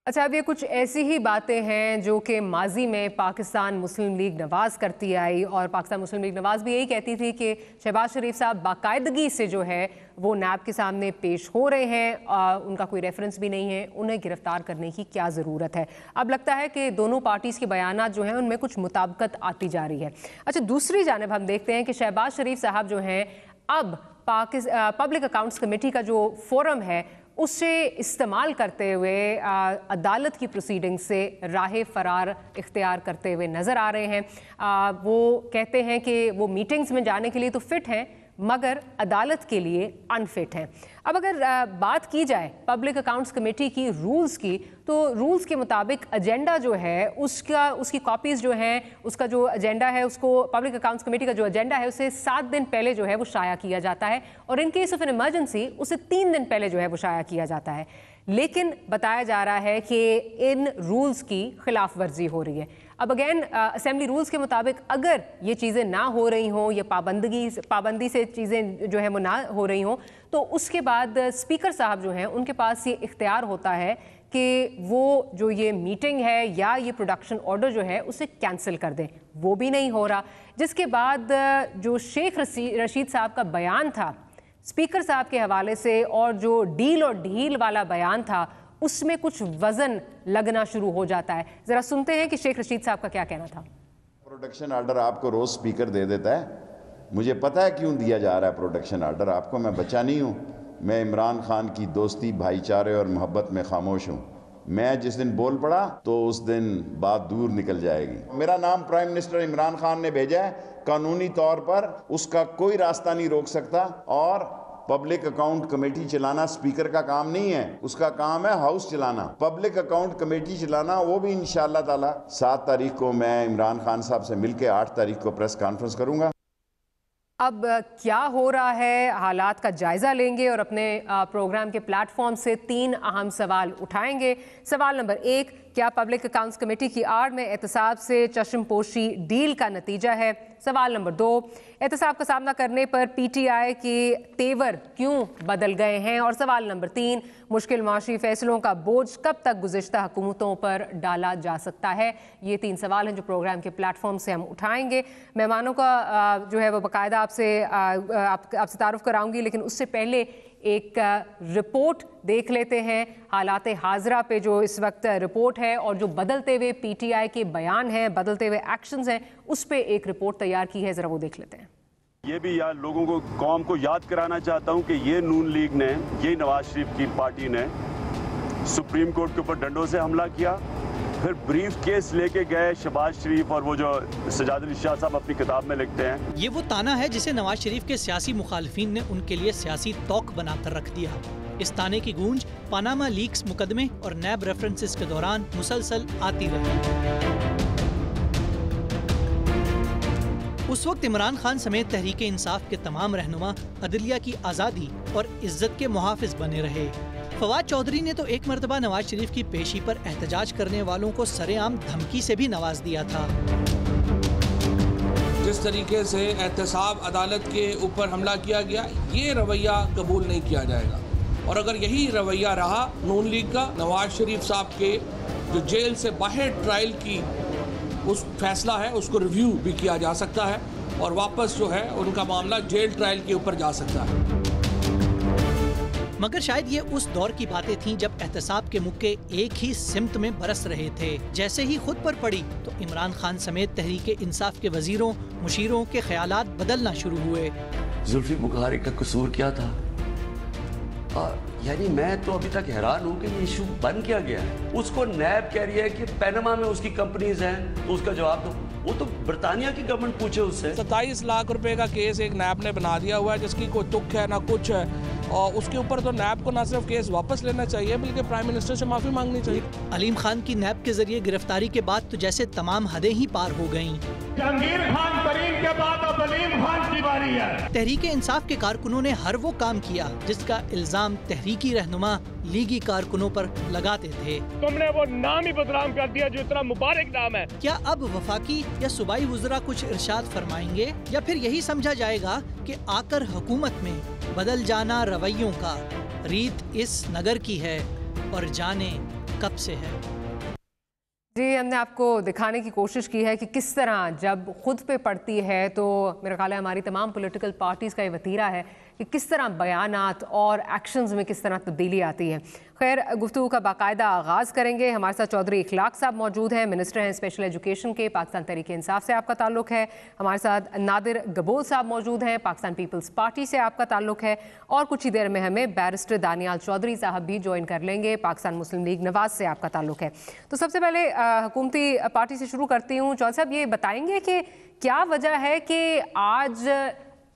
अच्छा, अब ये कुछ ऐसी ही बातें हैं जो कि माजी में पाकिस्तान मुस्लिम लीग नवाज़ करती आई, और पाकिस्तान मुस्लिम लीग नवाज़ भी यही कहती थी कि शहबाज शरीफ साहब बाकायदगी से जो है वो नैब के सामने पेश हो रहे हैं, उनका कोई रेफरेंस भी नहीं है, उन्हें गिरफ्तार करने की क्या ज़रूरत है। अब लगता है कि दोनों पार्टीज़ के बयानात जो हैं उनमें कुछ मुताबिकत आती जा रही है। अच्छा, दूसरी जानिब हम देखते हैं कि शहबाज शरीफ साहब जो हैं अब पब्लिक अकाउंट्स कमेटी का जो फोरम है उसे इस्तेमाल करते हुए अदालत की प्रोसीडिंग से राह फरार इख्तियार करते हुए नज़र आ रहे हैं। वो कहते हैं कि वो मीटिंग्स में जाने के लिए तो फिट हैं मगर अदालत के लिए अनफिट हैं। अब अगर बात की जाए पब्लिक अकाउंट्स कमेटी की रूल्स की, तो रूल्स के मुताबिक एजेंडा जो है उसकी कॉपीज़ जो हैं, उसका जो एजेंडा है उसको पब्लिक अकाउंट्स कमेटी का जो एजेंडा है उसे 7 दिन पहले जो है वो शाया किया जाता है, और in case of an emergency उसे 3 दिन पहले जो है वो शाया किया जाता है। लेकिन बताया जा रहा है कि इन रूल्स की खिलाफ वर्जी हो रही है। अब अगेन असेंबली रूल्स के मुताबिक अगर ये चीज़ें ना हो रही हों या पाबंदी से चीज़ें जो है वो ना हो रही हों, तो उसके बाद स्पीकर साहब जो हैं उनके पास ये इख्तियार होता है कि वो जो ये मीटिंग है या ये प्रोडक्शन ऑर्डर जो है उसे कैंसिल कर दें। वो भी नहीं हो रहा, जिसके बाद जो शेख रशीद साहब का बयान था स्पीकर साहब के हवाले से, और जो डील और ढील वाला बयान था उसमें कुछ वजन लगना शुरू हो जाता है। जरा सुनते हैं कि शेख रशीद साहब का क्या कहना था। प्रोडक्शन ऑर्डर आपको रोज स्पीकर दे देता है, मुझे पता है क्यों दिया जा रहा है प्रोडक्शन ऑर्डर आपको, मैं बच्चा नहीं हूँ, मैं इमरान खान की दोस्ती, भाईचारे और मोहब्बत में खामोश हूँ। मैं जिस दिन बोल पड़ा तो उस दिन बात दूर निकल जाएगी। मेरा नाम प्राइम मिनिस्टर इमरान खान ने भेजा है, कानूनी तौर पर उसका कोई रास्ता नहीं रोक सकता, और पब्लिक अकाउंट कमेटी चलाना स्पीकर का काम नहीं है, उसका काम है हाउस चलाना। पब्लिक अकाउंट कमेटी चलाना वो भी इंशाअल्लाह ताला 7 तारीख को मैं इमरान खान साहब से मिलकर 8 तारीख को प्रेस कॉन्फ्रेंस करूंगा। अब क्या हो रहा है, हालात का जायजा लेंगे और अपने प्रोग्राम के प्लेटफॉर्म से 3 अहम सवाल उठाएंगे। सवाल नंबर 1, क्या पब्लिक अकाउंट्स कमेटी की आड़ में एहतसाब से चश्मपोशी डील का नतीजा है। सवाल नंबर 2, एहतसाब का सामना करने पर पीटीआई के तेवर क्यों बदल गए हैं। और सवाल नंबर 3, मुश्किल माशी फैसलों का बोझ कब तक गुज़िश्ता हुकूमतों पर डाला जा सकता है। ये 3 सवाल हैं जो प्रोग्राम के प्लेटफॉर्म से हम उठाएंगे। मेहमानों का जो है वो बाकायदा आपसे तारुफ कराऊंगी, लेकिन उससे पहले एक रिपोर्ट देख लेते हैं हालात हाजरा पे, जो इस वक्त रिपोर्ट है और जो बदलते हुए पीटीआई के बयान हैं, बदलते हुए एक्शंस हैं, उस पे एक रिपोर्ट तैयार की है, ज़रा वो देख लेते हैं। ये भी यार लोगों को, कौम को याद कराना चाहता हूँ कि ये नून लीग ने, ये नवाज शरीफ की पार्टी ने सुप्रीम कोर्ट के ऊपर डंडों से हमला किया, फिर ब्रीफ केस लेके गए शहबाज शरीफ, और वो जो सजाद अली शाह साहब अपनी किताब में लिखते हैं। ये वो ताना है जिसे नवाज शरीफ के सियासी मुखालिफिन ने उनके लिए सियासी तौक बनाकर रख दिया। इस ताने की गूंज पनामा लीक्स मुकदमे और नैब रेफरेंसेस के दौरान मुसलसल आती रही। उस वक्त इमरान खान समेत तहरीक इंसाफ के तमाम रहनुमा अदलिया की आज़ादी और इज्जत के मुहाफिज बने रहे। फवाद चौधरी ने तो एक मरतबा नवाज शरीफ की पेशी पर एहतजाज करने वालों को सरेआम धमकी से भी नवाज दिया था। जिस तरीके से एहतसाब अदालत के ऊपर हमला किया गया, ये रवैया कबूल नहीं किया जाएगा, और अगर यही रवैया रहा नून लीग का, नवाज शरीफ साहब के जो जेल से बाहर ट्रायल की उस फैसला है उसको रिव्यू भी किया जा सकता है, और वापस जो है उनका मामला जेल ट्रायल के ऊपर जा सकता है। मगर शायद ये उस दौर की बातें थीं जब एहतसाब के मुक्के एक ही सिमत में बरस रहे थे। जैसे ही खुद पर पड़ी तो इमरान खान समेत तहरीक इंसाफ के वजीरों मुशीरों के ख्यालात बदलना शुरू हुए। जुल्फी बुखारी का कसूर क्या था? यानी मैं तो अभी तक हैरान हूँ कि ये इशू बन क्या गया है। उसको नैब कह रही है कि पैनामा में उसकी कंपनीज हैं, तो उसका जवाब दो। वो तो बरतानिया की गवर्नमेंट पूछे उससे। 27 लाख रुपए का केस एक नैब ने बना दिया हुआ है, जिसकी कोई तुक है ना कुछ है, और उसके ऊपर तो नैब को ना सिर्फ केस वापस लेना चाहिए बल्कि प्राइम मिनिस्टर से माफी मांगनी चाहिए। अलीम खान की नैब के जरिए गिरफ्तारी के बाद तो जैसे तमाम हदें ही पार हो गईं। जहांगीर खान तरीन के बाद अब अलीम खान की बारी है। तहरीक इंसाफ के कारकुनों ने हर वो काम किया जिसका इल्जाम तहरीकी रहनुमा लीगी कारकुनों पर लगाते थे। तुमने वो नाम ही बदनाम कर दिया जो इतना मुबारक नाम है। क्या अब वफाकी या सूबाई वज़रा कुछ इरशाद फरमाएंगे, या फिर यही समझा जाएगा कि आकर हुकूमत में बदल जाना रवैयों का रीत इस नगर की है और जाने कब से है। जी, हमने आपको दिखाने की कोशिश की है कि किस तरह जब खुद पे पड़ती है तो मेरा ख्याल है हमारी तमाम पॉलिटिकल पार्टीज़ का ये वतीरा है कि किस तरह बयानात और एक्शंस में किस तरह तब्दीली आती है। खैर, गुफ्तगू का बाकायदा आगाज़ करेंगे। हमारे साथ चौधरी इखलाक साहब मौजूद हैं, मिनिस्टर हैं स्पेशल एजुकेशन के, पाकिस्तान तहरीक इंसाफ से आपका ताल्लुक़ है। हमारे साथ नादिर गबोल साहब मौजूद हैं, पाकिस्तान पीपल्स पार्टी से आपका ताल्लुक़ है। और कुछ ही देर में हमें बैरिस्टर दानियाल चौधरी साहब भी ज्वाइन कर लेंगे, पाकिस्तान मुस्लिम लीग नवाज से आपका ताल्लुक़ है। तो सबसे पहले हुकूमती पार्टी से शुरू करती हूँ। चौधरी साहब, ये बताएंगे कि क्या वजह है कि आज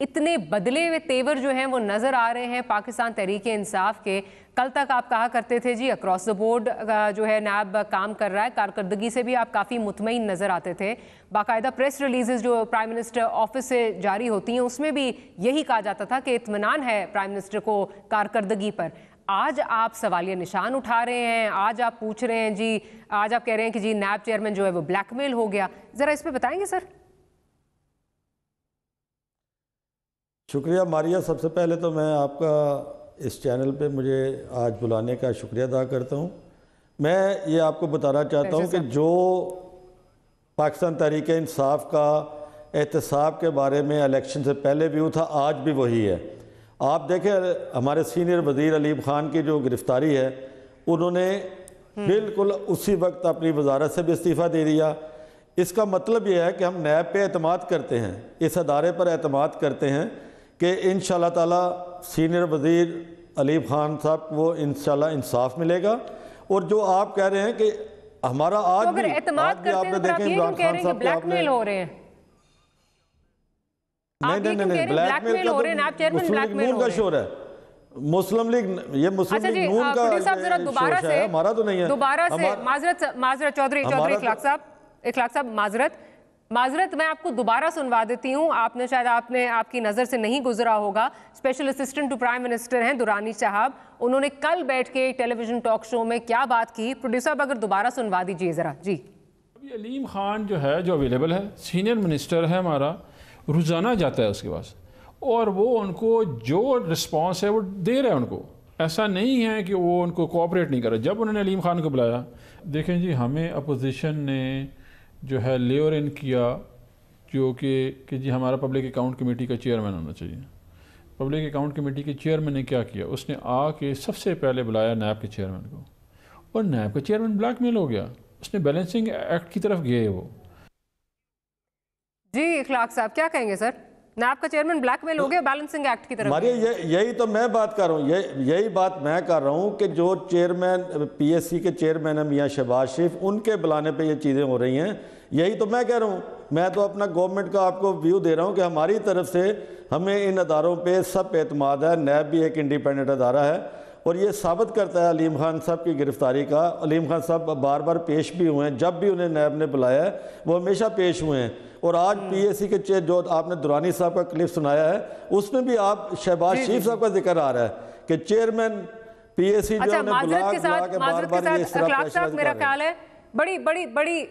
इतने बदले हुए तेवर जो हैं वो नज़र आ रहे हैं पाकिस्तान तहरीक इंसाफ के। कल तक आप कहा करते थे जी अक्रॉस द बोर्ड जो है नैब काम कर रहा है, कारकर्दगी से भी आप काफ़ी मुतमईन नज़र आते थे। बाकायदा प्रेस रिलीज़ जो प्राइम मिनिस्टर ऑफिस से जारी होती हैं उसमें भी यही कहा जाता था कि इत्मीनान है प्राइम मिनिस्टर को कारकर्दगी पर। आज आप सवालिया निशान उठा रहे हैं, आज आप पूछ रहे हैं जी, आज आप कह रहे हैं कि जी नैब चेयरमैन जो है वो ब्लैकमेल हो गया। ज़रा इस पर बताएंगे सर। शुक्रिया मारिया, सबसे पहले तो मैं आपका इस चैनल पे मुझे आज बुलाने का शुक्रिया अदा करता हूँ। मैं ये आपको बताना चाहता हूँ कि जो पाकिस्तान तहरीक इंसाफ का एहतसाब के बारे में इलेक्शन से पहले व्यू था, आज भी वही है। आप देखें, हमारे सीनियर वज़ीर अलीम ख़ान की जो गिरफ़्तारी है, उन्होंने बिल्कुल उसी वक्त अपनी वजारत से भी इस्तीफ़ा दे दिया। इसका मतलब ये है कि हम नैब पे एतमाद करते हैं, इस अदारे पर एतमाद करते हैं कि इंशाअल्लाह ताला सीनियर वज़ीर अलीम ख़ान साहब को इंशाअल्लाह इंसाफ मिलेगा। और जो आप कह रहे हैं कि हमारा आज भी आपने देखें इमरान खान साहब ब्लैकमेल हो रहे हैं। नहीं, ब्लैकमेल हो रहे हैं। मुस्लिम लीग नून का शोर है, मुस्लिम लीग, ये मुस्लिम लीग नून का दोबारा से, हमारा तो नहीं है। दोबारा से माजरत चौधरी इखलाक साहब माजरत मैं आपको दोबारा सुनवा देती हूँ। आपने शायद आपकी नज़र से नहीं गुजरा होगा। Special assistant to prime minister हैं दुरानी साहब, उन्होंने कल बैठ के टेलीविजन टॉक शो में क्या बात की। प्रोड्यूसर साहब अगर दोबारा सुनवा दीजिए ज़रा। जी, अभी अलीम ख़ान जो है, जो अवेलेबल है, सीनियर मिनिस्टर है हमारा, रोज़ाना जाता है उसके पास और वो उनको जो रिस्पॉन्स है वो दे रहा है उनको। ऐसा नहीं है कि वो उनको कोऑपरेट नहीं कर रहा। जब उन्होंने अलीम ख़ान को बुलाया, देखें जी, हमें अपोजिशन ने जो है लेयर इन किया जो कि जी हमारा पब्लिक अकाउंट कमेटी का चेयरमैन होना चाहिए। पब्लिक अकाउंट कमेटी के चेयरमैन ने क्या किया, उसने आके सबसे पहले बुलाया नैब के चेयरमैन को, और नैब का चेयरमैन ब्लैकमेल हो गया। उसने बैलेंसिंग एक्ट की तरफ गए वो। जी इखलाक साहब क्या कहेंगे सर? नैब का चेयरमैन ब्लैकमेल हो गया, बैलेंसिंग एक्ट की तरफ। यही तो मैं बात कर रहा हूँ, यही बात मैं कर रहा हूँ कि जो चेयरमैन पीएससी के चेयरमैन है मियाँ शहबाज शरीफ, उनके बुलाने पे ये चीज़ें हो रही हैं। यही तो मैं कह रहा हूँ। मैं तो अपना गवर्नमेंट का आपको व्यू दे रहा हूँ कि हमारी तरफ से हमें इन अदारों पे सब पे एतमाद है। नैब भी एक इंडिपेंडेंट अदारा है और ये साबित करता है अलीम ख़ान साहब की गिरफ़्तारी का। अलीम ख़ान साहब बार बार पेश भी हुए हैं, जब भी उन्हें नैब ने बुलाया है वो हमेशा पेश हुए हैं। और आज पीएससी के जो आपने दुरानी साहब का क्लिप सुनाया है, उसमें भी आप शहबाज शरीफ साहब का जिक्र आ रहा है कि चेयरमैन पीएससी जो है माजरत के साथ मेरा ख्याल है बड़ी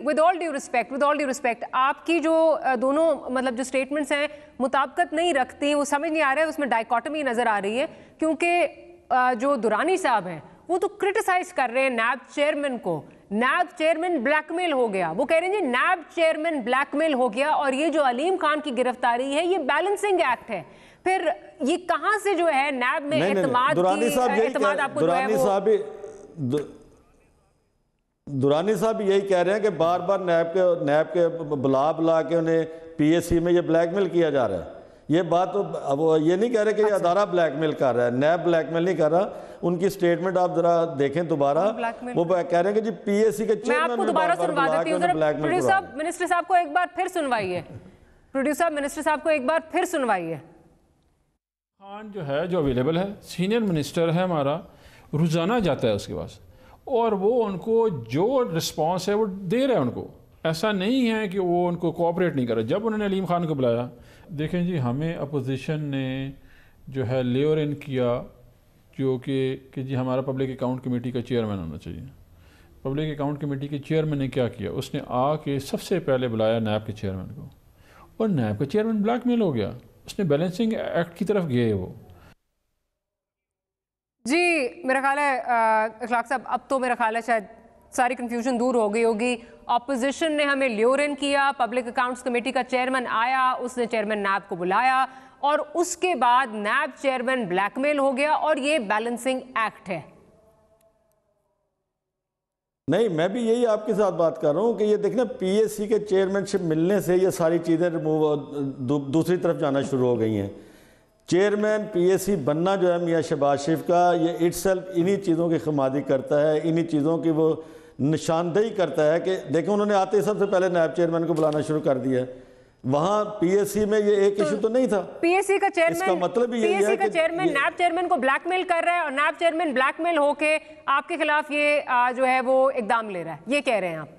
विद ऑल ड्यू रिस्पेक्ट आपकी जो दोनों मतलब जो स्टेटमेंट्स हैं मुताबिकत नहीं रखती, वो समझ नहीं आ रहा है, उसमें डायकॉटमी नजर आ रही है। क्योंकि जो दुरानी साहब हैं वो तो क्रिटिसाइज कर रहे हैं नैब चेयरमैन को, नैब चेयरमैन ब्लैकमेल हो गया। वो कह रहे हैं जी नैब चेयरमैन ब्लैकमेल हो गया और ये जो अलीम खान की गिरफ्तारी है ये बैलेंसिंग एक्ट है। फिर ये कहां से जो है नैब में एतमाद आपको जो है वो दुरानी साहब यही कह रहे हैं कि बार बार नैब के बुला के उन्हें पीएससी में ये ब्लैकमेल किया जा रहा है। ये बात तो अब ये नहीं कह रहे कि ये अदारा ब्लैकमेल कर रहा है, नैब ब्लैकमेल नहीं कर रहा। उनकी स्टेटमेंट आप जरा देखें दोबारा, वो कह रहे हैं कि जी पीएससी के चेयरमैन मैं आपको दोबारा सुनवा देती हूं। प्रोड्यूसर साहब मिनिस्टर साहब को एक बार फिर सुनवाइए। प्रोड्यूसर मिनिस्टर साहब को एक बार फिर सुनवाइए। खान जो है, जो अवेलेबल है, सीनियर मिनिस्टर है हमारा, रोज़ाना जाता है उसके पास और वो उनको जो रिस्पॉन्स है वो दे रहा है उनको। ऐसा नहीं है कि वो उनको कोऑपरेट नहीं कर रहा। जब उन्होंने अलीम ख़ान को बुलाया, देखें जी, हमें अपोजिशन ने जो है लेयर इन किया जो कि जी हमारा पब्लिक अकाउंट कमेटी का चेयरमैन होना चाहिए। पब्लिक अकाउंट कमेटी के चेयरमैन ने क्या किया, उसने आके सबसे पहले बुलाया नैब के चेयरमैन को, और नैब का चेयरमैन ब्लैकमेल हो गया। उसने बैलेंसिंग एक्ट की तरफ गए वो। जी मेरा ख्याल है इखलाक साहब, अब तो मेरा ख्याल है शायद सारी कंफ्यूजन दूर हो गई होगी। ऑपोजिशन ने हमें ल्योरन किया, पब्लिक अकाउंट्स कमेटी का चेयरमैन आया, उसने चेयरमैन नैब को बुलाया और उसके बाद नैब चेयरमैन ब्लैकमेल हो गया और ये बैलेंसिंग एक्ट है। नहीं, मैं भी यही आपके साथ बात कर रहा हूँ कि ये देखना पीएससी के चेयरमैनशिप मिलने से ये सारी चीज़ें दूसरी तरफ जाना शुरू हो गई हैं। चेयरमैन पीएससी बनना जो है मियाँ शहबाज शरीफ का, ये इटसेल्फ इन्हीं चीज़ों की खमादी करता है, इन्हीं चीज़ों की वो निशानदेही करता है कि देखो उन्होंने आते ही सबसे पहले नायब चेयरमैन को बुलाना शुरू कर दिया है। वहाँ पीएससी में ये एक इशू तो नहीं था। पीएससी का चेयरमैन, इसका मतलब ही यही है कि चेयरमैन नायब चेयरमैन को ब्लैकमेल कर रहा है और नायब चेयरमैन ब्लैकमेल होके आपके खिलाफ ये जो है वो इकदाम ले रहा है, ये कह रहे हैं आप?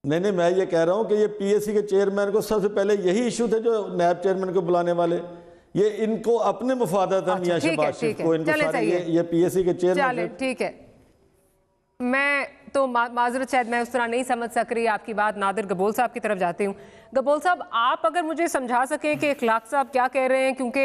नहीं, मैं ये कह रहा हूँ कि ये पीएससी के चेयरमैन को सबसे पहले यही इशू थे जो नायब चेयरमैन को बुलाने वाले, ये इनको अपने मुफादत है मियां शहबाज शरीफ को, इनको सारे ये पीएससी के चेयरमैन। ठीक है, मैं तो माजरत शायद मैं उस तरह नहीं समझ सक रही आपकी बात। नादिर गबोल साहब की तरफ जाती हूँ। गबोल साहब, आप अगर मुझे समझा सकें कि इखलाक साहब क्या कह रहे हैं, क्योंकि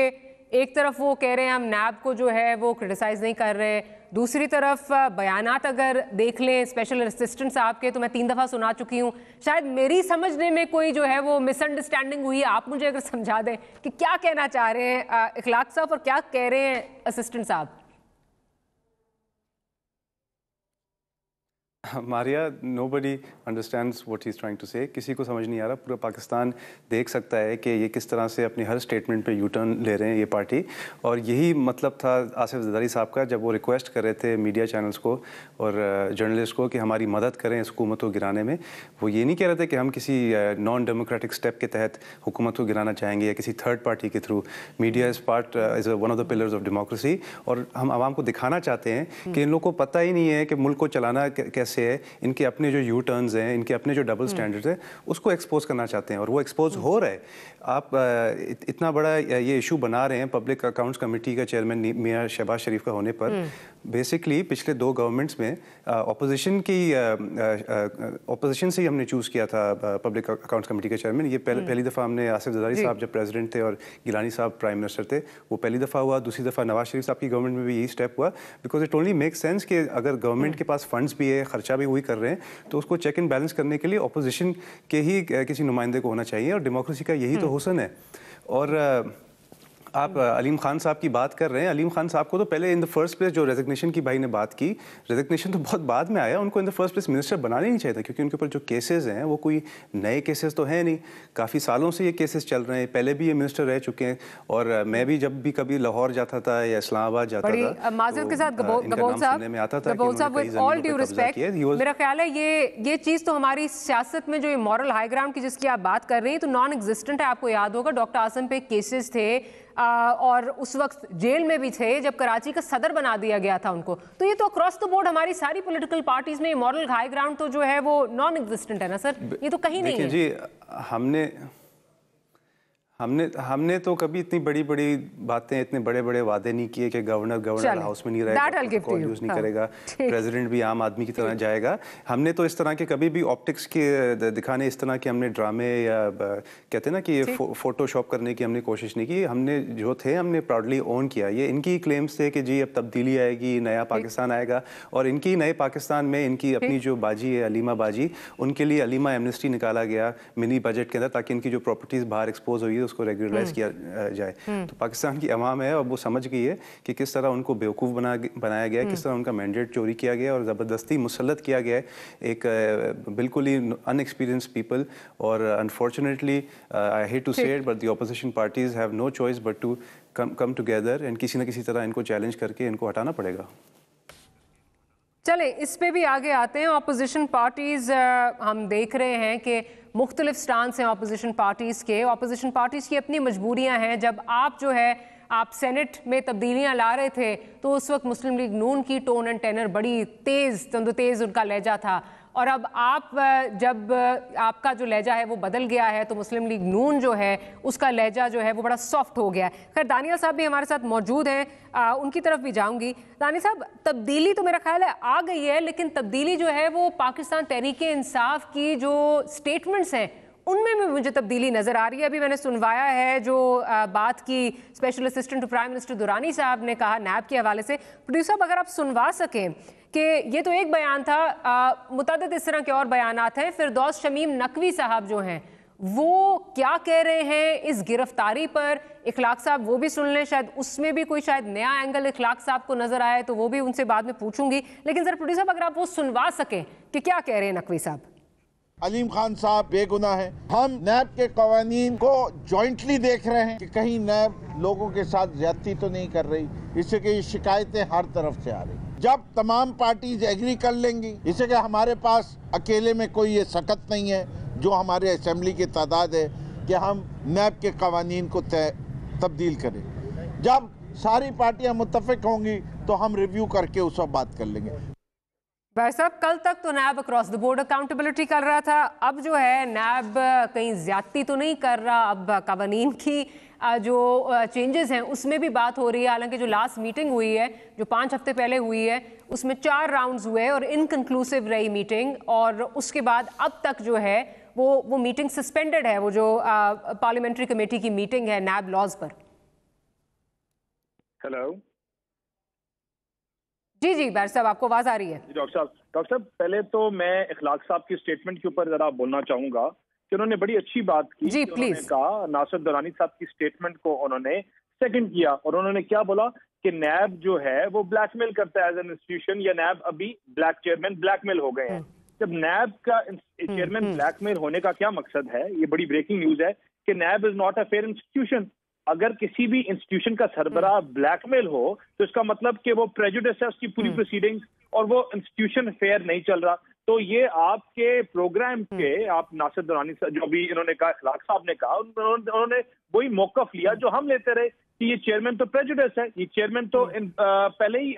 एक तरफ वो कह रहे हैं हम नैब को जो है वो क्रिटिसाइज़ नहीं कर रहे, दूसरी तरफ बयानात अगर देख लें स्पेशल असिस्टेंट साहब के तो मैं 3 दफ़ा सुना चुकी हूँ। शायद मेरी समझने में कोई जो है वो मिसअंडरस्टैंडिंग हुई, आप मुझे अगर समझा दें कि क्या कहना चाह रहे हैं इखलाक साहब और क्या कह रहे हैं असिस्टेंट साहब। Maria, nobody understands what he's trying to say. किसी को समझ नहीं आ रहा। पूरा पाकिस्तान देख सकता है कि ये किस तरह से अपनी हर स्टेटमेंट पे यू टर्न ले रहे हैं ये पार्टी, और यही मतलब था आसिफ ज़रदारी साहब का जब वो रिक्वेस्ट कर रहे थे मीडिया चैनल्स को और जर्नलिस्ट को कि हमारी मदद करें इस हुकूमत को गिराने में। वो ये नहीं कह रहे थे कि हम किसी नॉन डेमोक्रेटिक स्टेप के तहत हुकूमत को गिराना चाहेंगे या किसी थर्ड पार्टी के through. Media is one of the pillars of democracy, और हम आवाम को दिखाना चाहते हैं कि इन लोगों को पता ही नहीं है कि मुल्क को चलाना कैसे है। इनके अपने जो यू टर्न्स हैं, इनके अपने जो डबल स्टैंडर्ड्स हैं, उसको एक्सपोज करना चाहते हैं और वो एक्सपोज हो रहा है। आप इतना बड़ा ये इशू बना रहे हैं पब्लिक अकाउंट्स कमेटी का चेयरमैन मियां शहबाज शरीफ का होने पर। बेसिकली पिछले 2 गवर्नमेंट्स में ऑपोजिशन से ही हमने चूज़ किया था पब्लिक अकाउंट्स कमेटी का चेयरमैन। ये पहली दफ़ा हमने आसिफ ज़रदारी साहब जब प्रेसिडेंट थे और गिलानी साहब प्राइम मिनिस्टर थे, वो पहली दफ़ा हुआ। दूसरी दफ़ा नवाज शरीफ साहब की गवर्नमेंट में भी यही स्टेप हुआ, because it only make sense कि अगर गवर्नमेंट के पास फंड्स भी है, खर्चा भी वही कर रहे हैं, तो उसको चेक एंड बैलेंस करने के लिए ऑपोजिशन के ही किसी नुमाइंदे को होना चाहिए, और डेमोक्रेसी का यही तो हुस्न है। और आप अलीम खान साहब की बात कर रहे हैं। अलीम खान साहब को तो पहले इन द फर्स्ट प्लेस जो रेजिग्नेशन की भाई ने बात की, रेजिग्नेशन तो बहुत बाद में आया, उनको in the first place minister बनाना ही नहीं चाहिए था, क्योंकि उनके ऊपर जो केसेस हैं वो कोई नए केसेस तो हैं नहीं, काफ़ी सालों से ये केसेस चल रहे हैं। पहले भी ये मिनिस्टर रह चुके हैं, और मैं भी जब भी कभी लाहौर जाता था या इस्लामाबाद जाता था, माज़रत के साथ गबोल साहब, विद ऑल ड्यू रिस्पेक्ट, मेरा ख्याल है ये चीज़ तो हमारी सियासत में जो ये मॉरल हाई ग्राउंड की जिसकी आप बात कर रही हैं तो नॉन एग्जिस्टेंट है। आपको याद होगा डॉक्टर आसम पे केसेस थे और उस वक्त जेल में भी थे जब कराची का सदर बना दिया गया था उनको। तो ये तो अक्रॉस द बोर्ड हमारी सारी पॉलिटिकल पार्टीज में मॉरल हाई ग्राउंड तो जो है वो नॉन एग्जिस्टेंट है ना सर, ये तो कहीं नहीं है जी। हमने तो कभी इतनी बड़ी बड़ी बातें, इतने बड़े बड़े वादे नहीं किए कि गवर्नर हाउस में नहीं रहेगा, कॉल यूज़ नहीं करेगा, प्रेसिडेंट भी आम आदमी की तरह जाएगा। हमने तो इस तरह के कभी भी ऑप्टिक्स के दिखाने, इस तरह के हमने ड्रामे या कहते हैं ना कि ये फोटोशॉप करने की हमने कोशिश नहीं की। हमने जो थे हमने प्राउडली ओन किया। ये इनकी क्लेम्स थे कि जी अब तब्दीली आएगी, नया पाकिस्तान आएगा, और इनकी नए पाकिस्तान में इनकी अपनी जो बाजी है अलीमा बाजी, उनके लिए अलीमा एमनेस्टी निकाला गया मिनी बजट के अंदर, ताकि इनकी जो प्रॉपर्टीज़ बाहर एक्सपोज हुई है उसको रेगुलराइज किया जाए। तो पाकिस्तान की अवाम है और वो समझ गई है कि किस तरह उनको बेवकूफ़ बनाया गया, किस तरह उनका मैंडेट चोरी किया गया और ज़बरदस्ती मुसल्लत किया गया है एक बिल्कुल ही अनएक्सपीरियंस पीपल। और unfortunately I hate to say it but the opposition parties have no choice but to come together and किसी न किसी तरह इनको चैलेंज करके इनको हटाना पड़ेगा। चले इस पे भी आगे आते हैं। ऑपोजिशन पार्टीज़ हम देख रहे हैं कि मुख्तलिफ स्टांस हैं ऑपोजिशन पार्टीज़ के। ऑपोजिशन पार्टीज़ की अपनी मजबूरियां हैं। जब आप जो है आप सेनेट में तब्दीलियां ला रहे थे तो उस वक्त मुस्लिम लीग नून की टोन एंड टेनर बड़ी तेज़ उनका लहजा था, और अब आप जब आपका जो लहजा है वो बदल गया है तो मुस्लिम लीग नून जो है उसका लहजा जो है वो बड़ा सॉफ्ट हो गया है। खैर दानिया साहब भी हमारे साथ मौजूद हैं, उनकी तरफ भी जाऊंगी। दानिया साहब, तब्दीली तो मेरा ख्याल है आ गई है, लेकिन तब्दीली जो है वो पाकिस्तान तहरीक इंसाफ की जो स्टेटमेंट्स हैं ان میں مجھے تبدیلی نظر آ رہی ہے. ابھی میں نے سنوایا ہے جو بات کی special assistant to prime minister Durrani sahab نے کہا نیب کے حوالے سے. پروڈیوسر صاحب اگر آپ سنوا سکیں کہ یہ تو ایک بیان تھا, متعدد اس طرح کے اور بیانات ہیں. فردوس شمیم نقوی صاحب جو ہیں وہ کیا کہہ رہے ہیں اس گرفتاری پر؟ اخلاق صاحب وہ بھی سن لیں, شاید اس میں بھی کوئی شاید نیا اینگل اخلاق صاحب کو نظر آئے تو وہ بھی ان سے بعد میں پوچھوں گی. لیکن ذرا پروڈیوسر صاحب اگر آپ وہ سنوا سکیں کہ کیا کہہ رہے ہیں نقوی صاحب. علیم خان صاحب بے گناہ ہیں. ہم نیب کے قوانین کو جوائنٹلی دیکھ رہے ہیں کہ کہیں نیب لوگوں کے ساتھ زیادتی تو نہیں کر رہی, اس سے کہ یہ شکایتیں ہر طرف سے آ رہی. جب تمام پارٹیز ایگری کر لیں گی, اس سے کہ ہمارے پاس اکیلے میں کوئی یہ سکت نہیں ہے جو ہمارے اسمبلی کی تعداد ہے کہ ہم نیب کے قوانین کو تبدیل کریں. جب ساری پارٹیاں متفق ہوں گی تو ہم ریویو کر کے اس وقت بات کر لیں گے. بھائی صاحب کل تک تو NAB across the board accountability کر رہا تھا, اب جو ہے نیب کہیں زیادتی تو نہیں کر رہا, اب قوانین کی جو چینجز ہیں اس میں بھی بات ہو رہی ہے. حالانکہ جو لاسٹ میٹنگ ہوئی ہے جو 5 ہفتے پہلے ہوئی ہے اس میں 4 راؤنڈز ہوئے اور انکنکلوسیو رہی میٹنگ, اور اس کے بعد اب تک جو ہے وہ میٹنگ سسپینڈڈ ہے, وہ جو پارلیمنٹری کمیٹی کی میٹنگ ہے نیب لاز پر. ہیلو جی بیر صاحب آپ کو آواز آ رہی ہے. ڈاکٹر صاحب پہلے تو میں اخلاق صاحب کی سٹیٹمنٹ کے اوپر ذرا بولنا چاہوں گا کہ انہوں نے بڑی اچھی بات کی. جی انہوں نے کہا ناصر درانی صاحب کی سٹیٹمنٹ کو انہوں نے سیکنڈ کیا, اور انہوں نے کیا بولا کہ نیب جو ہے وہ بلیک میل کرتا ہے ایز این انسٹیٹیوشن, یا نیب ابھی چیئرمین بلیک میل ہو گئے ہیں. جب نیب کا چیئرمین بلیک میل ہونے کا کیا مقصد ہے, یہ بڑی بریکنگ نیوز ہے کہ NAB is not a fair institution. اگر کسی بھی انسٹیٹیوشن کا سربراہ بلیک میل ہو تو اس کا مطلب کہ وہ پریجوڈس ہے اس کی پوری پروسیڈنگ, اور وہ انسٹیٹیوشن فیئر نہیں چل رہا. تو یہ آپ کے پروگرام کے آپ ناصر درانی صاحب جو بھی انہوں نے کہا, اخلاق صاحب نے کہا, انہوں نے وہی موقف لیا جو ہم لیتے رہے کہ یہ چیئرمین تو پریجوڈس ہے, یہ چیئرمین تو پہلے ہی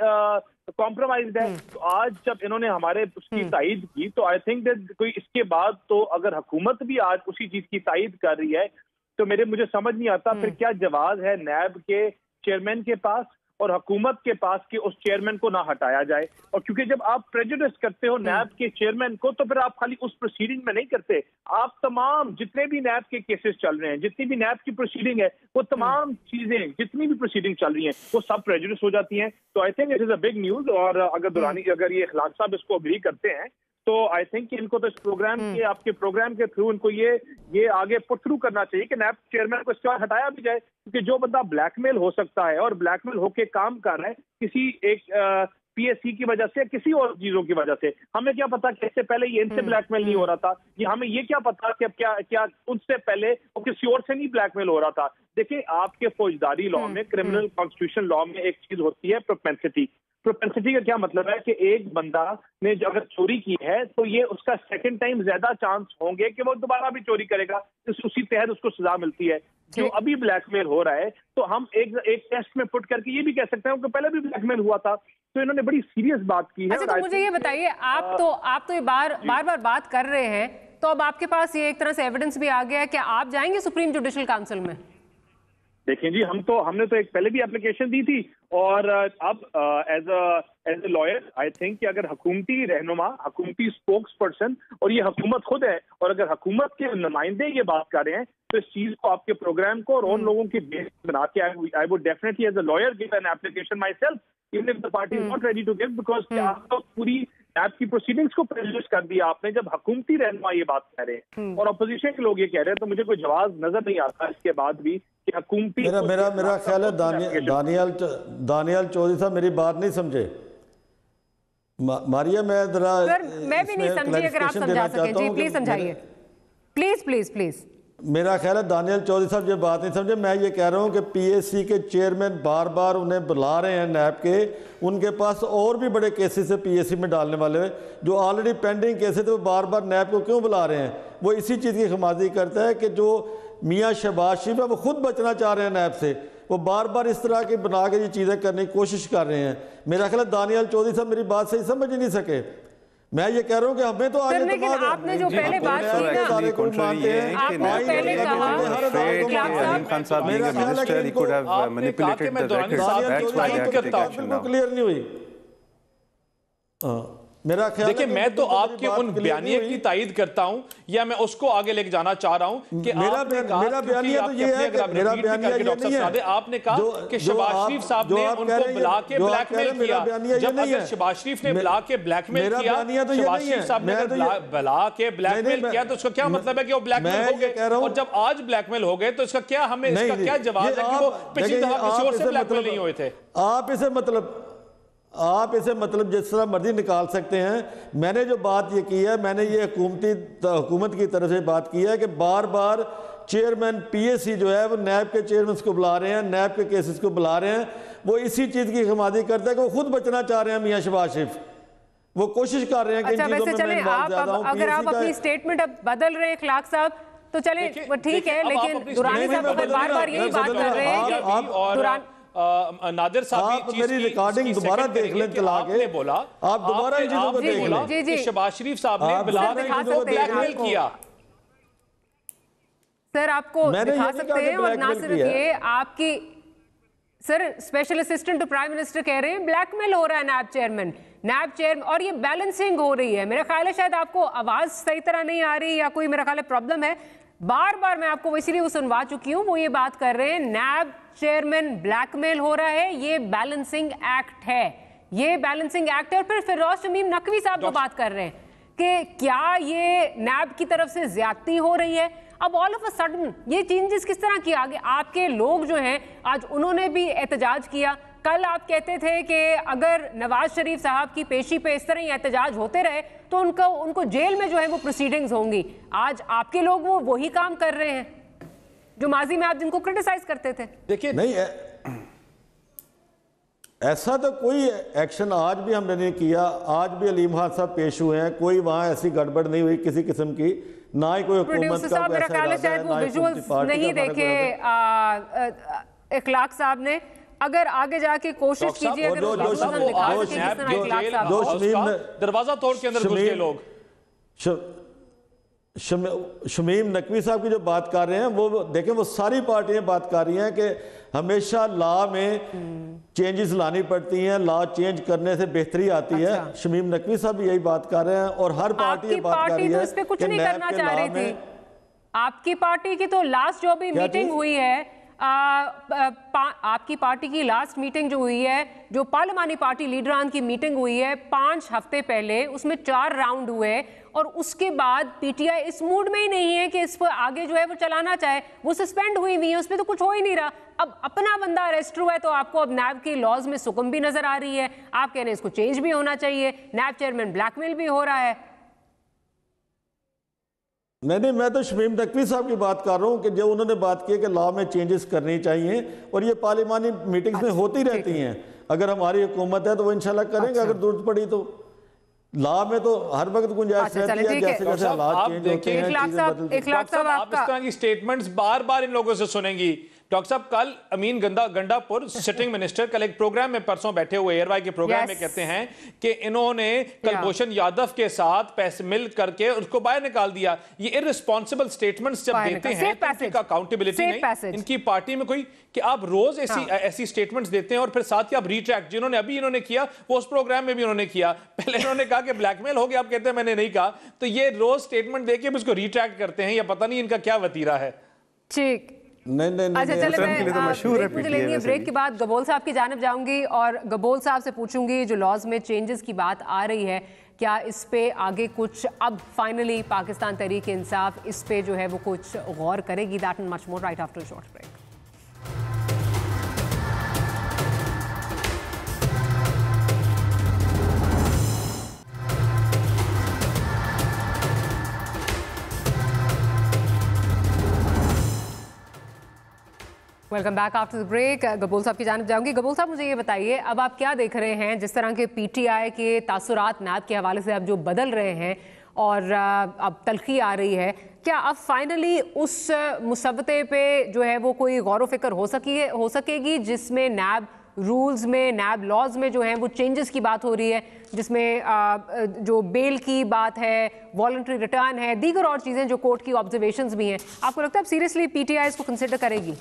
کمپرومائزڈ ہے. تو آج جب انہوں نے ہمارے اس کی تائید کی تو آئی تھنک دیٹ کوئی اس کے بعد تو اگر حکومت بھی آج اسی چیز کی تائید کر رہی ہے تو مجھے سمجھ نہیں آتا پھر کیا جواز ہے نیب کے چیئرمین کے پاس اور حکومت کے پاس کہ اس چیئرمین کو نہ ہٹایا جائے. اور کیونکہ جب آپ پریجوڈس کرتے ہو نیب کے چیئرمین کو تو پھر آپ خالی اس پروسیڈنگ میں نہیں کرتے, آپ تمام جتنے بھی نیب کے کیسز چل رہے ہیں, جتنی بھی نیب کی پروسیڈنگ ہے, وہ تمام چیزیں جتنی بھی پروسیڈنگ چل رہی ہیں وہ سب پریجوڈس ہو جاتی ہیں. تو I think it is a big news, اور اگر یہ اخلاق صاحب اس کو اگری کرتے ہیں تو آئی تھنک کہ ان کو تو اس پروگرام کے آپ کے پروگرام کے تھرو ان کو یہ آگے پٹ تھرو کرنا چاہیے کہ نیب چیئرمین کو اس کے بعد ہٹایا بھی جائے. کیونکہ جو بندہ بلیک میل ہو سکتا ہے اور بلیک میل ہو کے کام کر رہا ہے کسی ایک پی ایس سی کی وجہ سے, کسی اور چیزوں کی وجہ سے, ہمیں کیا پتا کہ اس سے پہلے یہ ان سے بلیک میل نہیں ہو رہا تھا, یہ ہمیں یہ کیا پتا کہ اب کیا ان سے پہلے وہ کسی اور سے نہیں بلیک میل ہو رہا تھا. دیکھیں آپ کے فوجداری لا میں, کرمنل کانسٹیٹیوشن لا میں ایک چیز ہوتی ہے پروپینسٹی. پروپینسٹی کا کیا مطلب ہے کہ ایک بندہ نے جو اگر چوری کی ہے تو یہ اس کا سیکنڈ ٹائم زیادہ چانس ہوں گے کہ وہ دوبارہ بھی چوری کرے گا, اسی تحت اس کو سزا ملتی ہے. جو ابھی بلیک میل ہو رہا ہے تو ہم ایک ٹیسٹ میں پٹ کر کے یہ بھی کہہ سکتے ہیں کہ پہلے بھی بلیک میل ہوا تھا. تو انہوں نے بڑی سیریس بات کی ہے. اچھا تو مجھے یہ بتائیے, آپ تو یہ بار بات کر رہے ہیں, تو اب آپ کے پاس یہ ایک طرح سے ایویڈنس بھی آ گیا ہے کہ آپ جائیں گے سپریم جوڈیشل کاؤنسل میں؟ دیکھیں جی, ہم نے تو ایک پہلے بھی اپلیکیشن دی تھی, اور اب as a lawyer I think کہ اگر حکومتی رہنما, حکومتی اسپوکس پرسن, اور یہ حکومت خود ہے, اور اگر حکومت کے نمائندے یہ بات کر رہے ہیں تو اس چیز کو آپ کے پروگرام کو اور ان لوگوں کی بیس بنا کے I would definitely as a lawyer give an application myself even if the party is not ready to give, because آپ کو پوری نیب کی پروسیڈنگز کو پریجوڈس کر دیا آپ نے جب حکومتی رہنما یہ بات کہہ رہے ہیں اور اپوزیشن کے لوگ یہ کہہ رہے ہیں. تو مجھے کوئی جواز نظر نہیں آتا اس کے بعد بھی کہ حکومتی میرا خیال ہے دانیال چودھری صاحب میری بات نہیں سمجھے. ماریا میں بھی نہیں سمجھی, اگر آپ سمجھا سکیں جی پلیز سمجھائیے, پلیز. میرا خیال ہے دانیال چودھری صاحب یہ بات نہیں سمجھے. میں یہ کہہ رہا ہوں کہ پی ایس سی کے چیئرمین بار بار انہیں بلا رہے ہیں نیب کے, ان کے پاس اور بھی بڑے کیسز سے پی ایس سی میں ڈالنے والے ہیں جو آلریڈی پینڈنگ کیسز تھے, وہ بار بار نیب کو کیوں بلا رہے ہیں؟ وہ اسی چیز کی خمازی کرتا ہے کہ جو میاں شہباز شریف ہے وہ خود بچنا چاہ رہے ہیں نیب سے, وہ بار بار اس طرح کی بنا کے یہ چیزیں کرنے کی کوشش کر رہے ہیں. میرا خیال ہے دانیال چودھری صاحب میری بات صحیح سمجھ ہی نہیں سکے. میں یہ کہہ رہا ہوں کہ ہمیں تو آج لیکن آپ نے جو پہلے بات کی نا, آپ نے پہلے کہا کلیئر نہیں ہوئی. میرا خیال دیکھیں میں تو آپ کے ان بیانیے کی تائید کرتا ہوں یا میں اس کو آگے لے کے جانا چاہ رہا ہوں کہ آپ نے کہا آپ نے کہا کہ شہباز شریف صاحب نے ان کو بلا کے بلیک میل کیا. جب اگر شہباز شریف نے بلا کے بلیک میل کیا, شہباز شریف صاحب نے بلا کے بلیک میل کیا تو اس کا کیا مطلب ہے کہ وہ بلیک میل ہو گئے؟ اور جب آج بلیک میل ہو گئے تو اس کا کیا ہمیں اس کا کیا جواب ہے کہ وہ پچھلی دفعہ کسی اور سے بلیک میل نہیں ہوئے تھے؟ آپ اسے مطلب جس طرح مرضی نکال سکتے ہیں. میں نے جو بات یہ کی ہے, میں نے یہ حکومت کی طرف سے بات کی ہے کہ بار بار چیئرمین پی ایس سی جو ہے وہ نیب کے چیئرمینز کو بلا رہے ہیں, نیب کے کیسز کو بلا رہے ہیں. وہ اسی چیز کی خمادی کرتا ہے کہ وہ خود بچنا چاہ رہے ہیں میاں شہباز شریف. وہ کوشش کر رہے ہیں کہ ان چیزوں میں انوالو زیادہ ہوں. اگر آپ اپنی سٹیٹمنٹ اب بدل رہے ہیں اخلاق صاحب تو چلیں وہ ٹھیک ہے, لیکن دورانی صاحب بار بار یہی بات کر رہے ہیں کہ نادر صاحب آپ میری ریکارڈنگ دوبارہ دیکھ لیں چلا کے, آپ دوبارہ ان چیزوں کو دیکھ لیں کہ شہباز شریف صاحب نے بلا کے بلیک میل کیا. سر آپ کو دکھا سکتے ہیں, اور نہ صرف یہ آپ کی sir special assistant to prime minister کہہ رہے ہیں بلیک میل ہو رہا ہے نیب چیئرمین, اور یہ بیلنسنگ ہو رہی ہے. میرا خیال ہے شاید آپ کو آواز صحیح طرح نہیں آ رہی یا کوئی میرا خیال ہے پرابلم ہے. بار بار میں آپ کو اسی لیے وہ سنوا چکی ہوں, وہ یہ بات کر رہے ہیں نیب چیئرمین بلیک میل ہو رہا ہے, یہ بیلنسنگ ایکٹ ہے, یہ بیلنسنگ ایکٹ ہے. اور پھر فیروز شمیم نقوی صاحب جو بات کر رہے ہیں کہ کیا یہ نیب کی طرف سے زیادتی ہو رہی ہے. اب آل آف اے سڈن یہ چینجز کس طرح کیا آگے؟ آپ کے لوگ جو ہیں آج انہوں نے بھی احتجاج کیا. کل آپ کہتے تھے کہ اگر نواز شریف صاحب کی پیشی پہ اس طرح ہی احتجاج ہوتے رہے تو ان کو جیل میں جو ہے وہ پروسیڈنگز ہوں گی. آج آپ کے لوگ وہی کام کر رہے ہیں جو ماضی میں آپ جن کو کرٹیسائز کرتے تھے. دیکھیے نہیں, ایسا تو کوئی ایکشن آج بھی ہم نے نہیں کیا. آج بھی علیم خان صاحب پیش ہوئے ہیں, کوئی وہاں ایسی گڑبڑ نہیں ہوئی کسی قسم کی, نہ ہی کوئی حکومت کا میرا خیال ہے شاید وہ ویژولز نہیں دیکھے اخلاق صاحب نے. اگر آگے جا کے کوشش کیجئے, اگر دروازہ توڑ کے اندر گھس گئے لوگ. شمیم نقوی صاحب کی جو بات کر رہے ہیں وہ دیکھیں, وہ ساری پارٹیاں بات کر رہی ہیں کہ ہمیشہ لا میں چینجز لانی پڑتی ہیں, لا چینج کرنے سے بہتری آتی ہے. شمیم نقوی صاحب یہی بات کر رہے ہیں, اور ہر پارٹی یہ بات کر رہی ہے اس پہ کچھ نہیں کرنا چاہ رہی تھی. آپ کی پارٹی کی تو لاسٹ جو بھی میٹنگ ہوئی ہے, آپ کی پارٹی کی لاسٹ میٹنگ جو ہوئی ہے, جو پارلیمانی پارٹی لیڈران کی میٹنگ ہوئی ہے 5 ہفتے پہلے, اس میں 4 راؤنڈ ہوئے, اور اس کے بعد P T I us mood میں ہی نہیں ہے کہ اس پر آگے جو ہے وہ چلانا چاہے. وہ سسپینڈ ہوئی ہوئی ہے, اس پہ تو کچھ ہو ہی نہیں رہا. اب اپنا بندہ اریسٹ ہوا ہے تو آپ کو اب نیب کی لاز میں سکم بھی نظر آ رہی ہے. آپ کہہ رہے ہیں اس کو چینج بھی ہونا چاہیے, نیب چیئرمین بلیک میل بھی ہو رہا ہے. نہیں, میں تو شمیم نقوی صاحب کی بات کر رہا ہوں کہ جو انہوں نے بات کی کہ لا میں چینجز کرنی چاہیے, اور یہ پارلیمانی میٹنگز میں ہوتی رہتی ہیں. اگر ہماری حکومت ہے تو وہ انشاءاللہ کریں گے اگر ضرورت پڑی تو. لا میں تو ہر وقت گنجائش رہتی ہے, جیسے جیسے حالات چینج ہوتے ہیں چیزیں بدلتی ہیں. آپ اس طرح کی سٹیٹمنٹس بار بار ان لوگوں سے سنیں گی. ڈاکٹر صاحب کل امین گنڈا پور سٹنگ منسٹر کل ایک پروگرام میں پرسوں بیٹھے ہوئے ایئر وائی کے پروگرام میں کہتے ہیں کہ انہوں نے کلبھوشن یادو کے ساتھ پیسے مل کر کے اس کو باہر نکال دیا. یہ ارسپانسبل سٹیٹمنٹس جب دیتے ہیں تو ان کی اکاؤنٹیبلٹی نہیں, ان کی پارٹی میں کوئی کہ آپ روز ایسی سٹیٹمنٹس دیتے ہیں اور پھر ساتھ ہی آپ ریٹریکٹ, جنہوں نے ابھی انہوں نے کیا وہ اس پروگرام میں بھی انہوں نے کیا. پہلے انہوں نے کہا کہ بلیک میل ہو گیا, آپ کہتے ہیں میں نے نہیں کہا. تو یہ روز سٹیٹمنٹ دے کے اس کو ریٹریکٹ کرتے ہیں, یا پتہ نہیں ان کا کیا وتیرہ ہے. ٹھیک, بریک کے بعد گبول صاحب کی جانب جاؤں گی اور گبول صاحب سے پوچھوں گی جو لاز میں چینجز کی بات آ رہی ہے, کیا اس پہ آگے کچھ اب فائنلی پاکستان تحریک انصاف اس پہ جو ہے وہ کچھ غور کرے گی؟ That and much more right after short break. Welcome back after the break. Gabol صاحب کی جانب جاؤں گی. گبول صاحب مجھے یہ بتائیے, اب آپ کیا دیکھ رہے ہیں جس طرح کے پی ٹی آئی کے تاثرات نیب کے حوالے سے اب جو بدل رہے ہیں اور اب تلخی آ رہی ہے, کیا اب فائنلی اس مسودے پہ جو ہے وہ کوئی غور و فکر ہو سکے گی جس میں نیب رولز میں, نیب لاز میں جو ہیں وہ چینجز کی بات ہو رہی ہے, جس میں جو بیل کی بات ہے, والنٹری ریٹرن ہے, دیگر اور چیزیں جو کورٹ کی آبزرویشنز بھی ہیں. آپ کو لگتا ہے اب سیریسلی پی ٹی آئی اس کو کنسیڈر کرے گی؟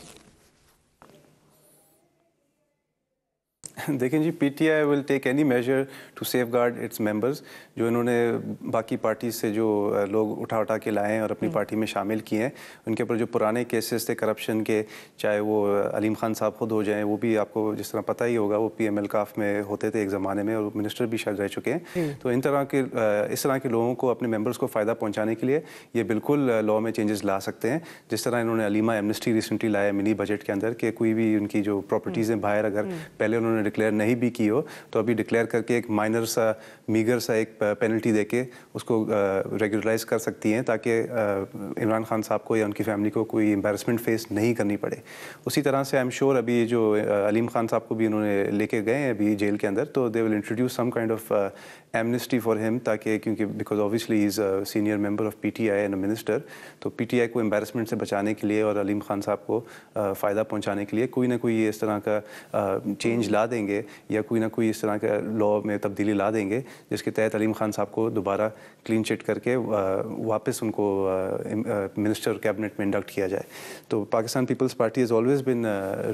دیکھیں جی PTI will take any measure to safeguard its members. جو انہوں نے باقی پارٹیز سے جو لوگ اٹھا کے لائے ہیں اور اپنی پارٹی میں شامل کیے ہیں, ان کے اوپر جو پرانے کیسز تھے کرپشن کے, چاہے وہ علیم خان صاحب خود ہو جائیں, وہ بھی آپ کو جس طرح پتہ ہی ہوگا وہ PML کاف میں ہوتے تھے ایک زمانے میں, اور منسٹر بھی شاید رہ چکے ہیں. تو اس طرح کے لوگوں کو, اپنے ممبرز کو فائدہ پہنچانے کے لیے یہ بالکل لاء میں چینجز لا سکتے ہیں. جس طرح انہوں نے علیمہ ایمنسٹی ریسنٹلی لایا منی بجٹ کے اندر, کہ کوئی بھی ان کی جو پراپرٹیز ہیں باہر اگر پہلے انہوں نے ڈکلیئر نہیں بھی کی ہو تو ابھی ڈکلیئر کر کے ایک مائنر سا میگر سا ایک پینلٹی دے کے اس کو ریگولرائز کر سکتی ہیں, تاکہ عمران خان صاحب کو یا ان کی فیملی کو کوئی امبیرسمنٹ فیس نہیں کرنی پڑے. اسی طرح سے آئی ایم شیور ابھی جو علیم خان صاحب کو بھی انہوں نے لے کے گئے ہیں ابھی جیل کے اندر, تو they will introduce some kind of amnesty for ہم, تاکہ کیونکہ because obviously is a senior member of PTI and a minister, تو PTI کو امبیرسمنٹ سے بچانے کے لیے اور علیم خان صاحب کو فائدہ پہنچانے کے لیے کوئی نہ کوئی اس طرح کا چینج لا دیں گے, یا کوئی نہ کوئی اس طرح کا لاء میں تبدیلی لا دیں گے جس کے تحت علیم خان صاحب کو دوبارہ کلین چٹ کر کے واپس ان کو منسٹر کیبنٹ میں انڈکٹ کیا جائے. تو Pakistan Peoples Party has always been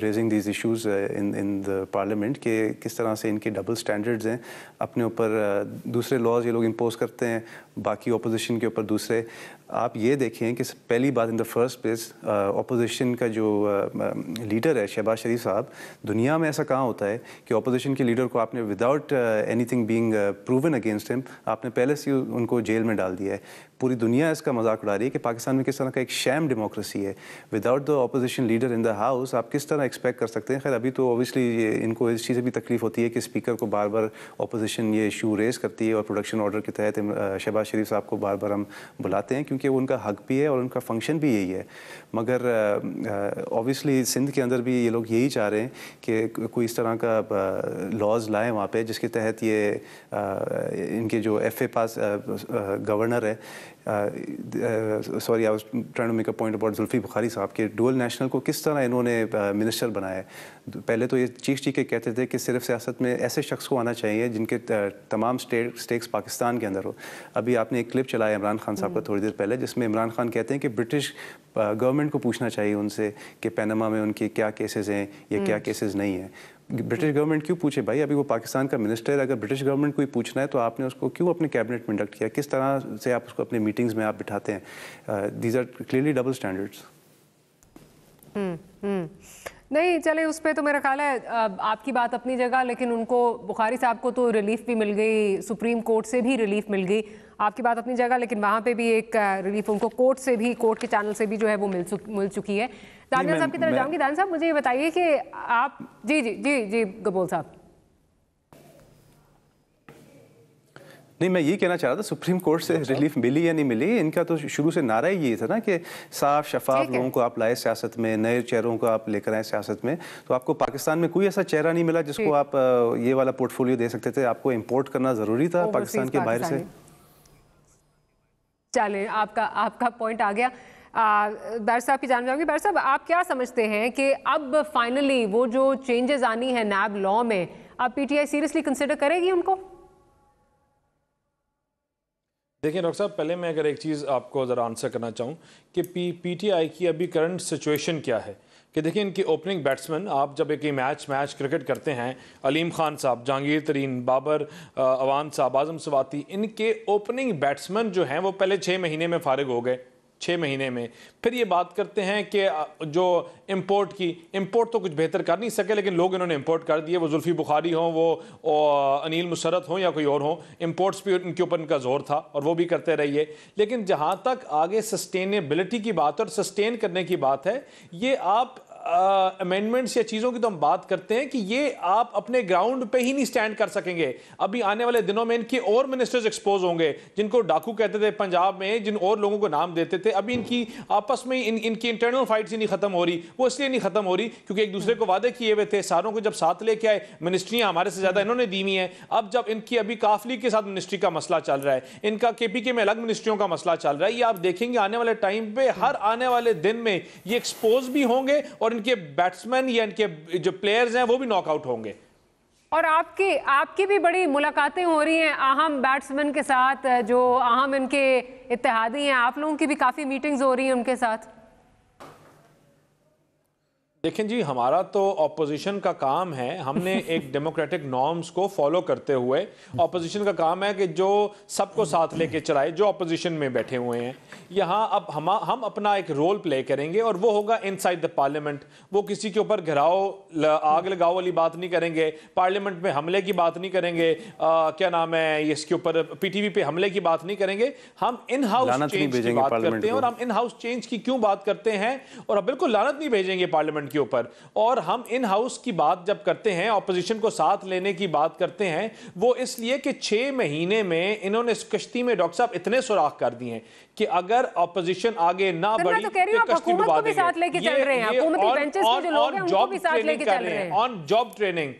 raising these issues in the parliament, کہ کس طرح سے ان کے ڈبل اسٹینڈرڈز ہیں, اپنے اوپر دوسرے لاز یہ لوگ امپوز کرتے ہیں, باقی اپوزیشن کے اوپر دوسرے. آپ یہ دیکھیں کہ پہلی بات ان دا فرسٹ پلیس اپوزیشن کا جو لیڈر ہے شہباز شریف صاحب, دنیا میں ایسا کہاں ہوتا ہے کہ اپوزیشن کے لیڈر کو آپ نے without any thing being proven against ہم آپ نے پہلے سے ان کو جیل میں ڈال دیا ہے. پوری دنیا اس کا مذاق اڑا رہی ہے کہ پاکستان میں کس طرح کا ایک شیم ڈیموکریسی ہے. Without the opposition leader in the house آپ کس طرح ایکسپیکٹ کر سکتے ہیں. خیر ابھی تو اوبیسلی ان کو اس چیز سے بھی تکلیف ہوتی ہے کہ اسپیکر کو بار بار اپوزیشن یہ ایشو ریز کرتی ہے, اور پروڈکشن آرڈر کے تحت شہباز شریف صاحب کو بار بار ہم بلاتے ہیں کیونکہ وہ ان کا حق بھی ہے اور ان کا فنکشن بھی یہی ہے. مگر اوبیسلی سندھ کے اندر بھی یہ لوگ یہی چاہ رہے ہیں کہ کوئی اس طرح کا لاز لائیں وہاں پہ جس کے تحت یہ ان کے جو FA پاس گورنر ہے, sorry I was trying to make a point about Zulfi Bukhari صاحب کے ڈوئل نیشنل کو کس طرح انہوں نے منسٹر بنایا ہے. پہلے تو یہ چیخ کے کہتے تھے کہ صرف سیاست میں ایسے شخص کو آنا چاہیے جن کے تمام اسٹیکس پاکستان کے اندر ہو. ابھی آپ نے ایک کلپ چلایا عمران خان صاحب کا تھوڑی دیر پہلے, جس میں عمران خان کہتے ہیں کہ برٹش گورنمنٹ کو پوچھنا چاہیے ان سے کہ پیناما میں ان کے کیا کیسز ہیں یا کیا کیسز نہیں ہیں. برٹش گورنمنٹ کیوں پوچھے بھائی, ابھی وہ پاکستان کا منسٹر ہے, اگر برٹش گورنمنٹ کو ہی پوچھنا ہے تو آپ نے اس کو کیوں اپنے کیبنٹ میں انڈکٹ کیا, کس طرح سے آپ اس کو اپنے میٹنگز میں آپ بٹھاتے ہیں. These are clearly double standards. نہیں چلے اس پہ تو میرا خیال ہے آپ کی بات اپنی جگہ, لیکن ان کو بخاری صاحب کو تو ریلیف بھی مل گئی, سپریم کورٹ سے بھی ریلیف مل گئی. آپ کی بات اپنی جگہ, لیکن وہاں پہ بھی ایک ریلیف ان کو کورٹ سے بھی, کورٹ کے چینل سے بھی جو ہے وہ مل چکی ہے. دانیال صاحب کی طرف جاؤں گی. دانیال صاحب مجھے یہ بتائیے کہ آپ جی گبول صاحب. نہیں میں یہ کہنا چاہ رہا تھا سپریم کورٹ سے ریلیف ملی یا نہیں ملی, ان کا تو شروع سے نعرہ ہی یہ تھا نا کہ صاف شفاف لوگوں کو آپ لائے سیاست میں, نئے چہروں کو آپ لے کر آئے سیاست میں. تو آپ کو پاکستان میں کوئی ایسا چہرہ نہیں ملا جس کو آپ یہ والا پورٹ فولیو دے سکتے تھے, آپ کو امپورٹ کرنا ضروری تھا پاکستان کے باہر سے. چلیں آپ کا پوائنٹ آ گیا. بیر صاحب کی جان جاؤں گی. بیر صاحب آپ کیا سمجھتے ہیں کہ اب فائنلی وہ جو چینجز آنی ہے نیب لاء میں, اب PTI سیریسلی کنسیڈر کرے گی ان کو؟ دیکھیں ڈاکٹر صاحب, پہلے میں اگر ایک چیز آپ کو ذرا آنسر کرنا چاہوں کہ PTI کی ابھی کرنٹ سچویشن کیا ہے. کہ دیکھیں ان کی اوپننگ بیٹسمن, آپ جب ایک میچ کرکٹ کرتے ہیں, علیم خان صاحب, جہانگیر ترین, بابر اوان صاحب, اعظم سواتی, ان کے اوپننگ بیٹسمن جو ہیں وہ پہلے 6 مہینے میں فارغ ہو گئے. 6 مہینے میں پھر یہ بات کرتے ہیں کہ جو امپورٹ تو کچھ بہتر کر نہیں سکے, لیکن لوگ انہوں نے امپورٹ کر دیے, وہ زلفی بخاری ہوں, وہ انیل مسرت ہوں یا کوئی اور ہوں, امپورٹس بھی ان کے اوپر ان کا زور تھا اور وہ بھی کرتے رہیے. لیکن جہاں تک آگے سسٹینیبلٹی کی بات اور سسٹین کرنے کی بات ہے, یہ آپ امینڈمنٹس یا چیزوں کی تو ہم بات کرتے ہیں کہ یہ آپ اپنے گراؤنڈ پہ ہی نہیں سٹینڈ کر سکیں گے. ابھی آنے والے دنوں میں ان کے اور منسٹرز ایکسپوز ہوں گے جن کو ڈاکو کہتے تھے پنجاب میں, جن اور لوگوں کو نام دیتے تھے. ابھی ان کی آپس میں ان کی انٹرنل فائٹس ہی نہیں ختم ہو رہی. وہ اس لیے نہیں ختم ہو رہی کیونکہ ایک دوسرے کو وعدے کیے ہوئے تھے, ساروں کو جب ساتھ لے کے آئے, منسٹریاں ہمارے سے زیادہ انہوں نے دی ہوئی ہیں. اب جب ان کی ابھی کافلی کے ساتھ منسٹری کا مسئلہ چل رہا ہے, ان کا KPK میں الگ منسٹریوں کا مسئلہ چل رہا ہے, یہ آپ دیکھیں گے آنے والے ٹائم پہ ہر آنے والے دن میں یہ ایکسپوز بھی ہوں گے اور ان کے بیٹسمین یا ان کے جو پلیئرز ہیں وہ بھی ناک آؤٹ ہوں گے. اور آپ کی بھی بڑی ملاقاتیں ہو رہی ہیں اہم بیٹسمین کے ساتھ جو اہم ان کے اتحادی ہیں, آپ لوگوں کی بھی کافی میٹنگز ہو رہی ہیں ان کے ساتھ. دیکھیں جی، ہمارا تو اپوزیشن کا کام ہے، ہم نے ایک ڈیموکریٹک نارمز کو فالو کرتے ہوئے، اپوزیشن کا کام ہے کہ جو سب کو ساتھ لے کے چلائے جو اپوزیشن میں بیٹھے ہوئے ہیں. یہاں اب ہم اپنا ایک رول پلے کریں گے اور وہ ہوگا ان سائڈ دا پارلیمنٹ. وہ کسی کے اوپر گھراؤ آگ لگاؤ والی بات نہیں کریں گے، پارلیمنٹ میں حملے کی بات نہیں کریں گے، کیا نام ہے اس کے اوپر پی ٹی وی پہ حملے کی بات نہیں کریں گے. ہم ان ہاؤس چینج کی بات کرتے ہیں، اور ہم ان ہاؤس چینج کی کیوں بات کرتے ہیں، اور بالکل لعنت نہیں بھیجیں گے پارلیمنٹ کے اوپر. اور ہم ان ہاؤس کی بات جب کرتے ہیں، اپوزیشن کو ساتھ لینے کی بات کرتے ہیں، وہ اس لیے کہ 6 مہینے میں انہوں نے اس کشتی میں ڈاکٹر صاحب اتنے سوراخ کر دیے ہیں کہ اگر اپوزیشن آگے نہ بڑھی تو کشتی ڈبا دیں گے. آن جاب ٹریننگ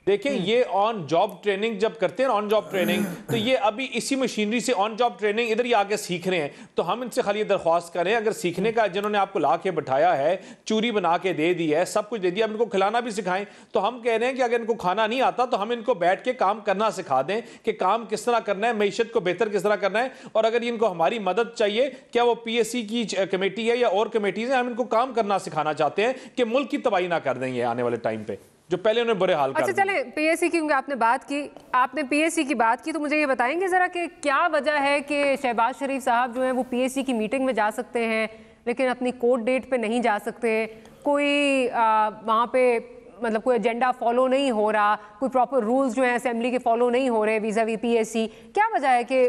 دیکھیں، یہ آن جاب ٹریننگ جب کرتے ہیں، آن جاب ٹریننگ، تو یہ ابھی اسی مشینری سے آن جاب ٹریننگ ادھر ہی آگے سیکھ رہے ہیں. تو ہم ان سے خالی درخواست کریں، اگر سیکھنے کا جنہوں نے آپ کو لا کے بٹھایا ہے، چوری بنا کے دے دی ہے، سب کچھ دے دیا، اب ان کو کھلانا بھی سکھائیں. تو ہم کہہ رہے ہیں کہ اگر ان کو کھانا نہیں آتا تو ہم ان کو بیٹھ کے کام کرنا سکھا دیں کہ کام کس طرح کرنا ہے، معیشت کو بہتر کس طرح کرنا ہے. اور اگر ان کو ہماری مدد چاہیے، کیا وہ پی ایس سی کی کمیٹی ہے یا اور کمیٹیز ہیں، ہم ان کو کام کرنا سکھانا چاہتے ہیں کہ ملک کی تباہی نہ کر دیں گے آنے والے ٹائم پہ جو پہلے انہیں برے حال کر. اچھا چلے پی ایس سی کی آپ نے بات کی، آپ نے پی ایس سی کی بات کی، تو مجھے یہ بتائیں گے ذرا کہ کیا وجہ ہے کہ شہباز شریف صاحب جو ہیں وہ پی ایس سی کی میٹنگ میں جا سکتے ہیں لیکن اپنی کورٹ ڈیٹ پہ نہیں جا سکتے؟ کوئی وہاں پہ مطلب کوئی ایجنڈا فالو نہیں ہو رہا، کوئی پراپر رولز جو ہیں اسمبلی کے فالو نہیں ہو رہے ویزا وی پی ایس سی. کیا وجہ ہے کہ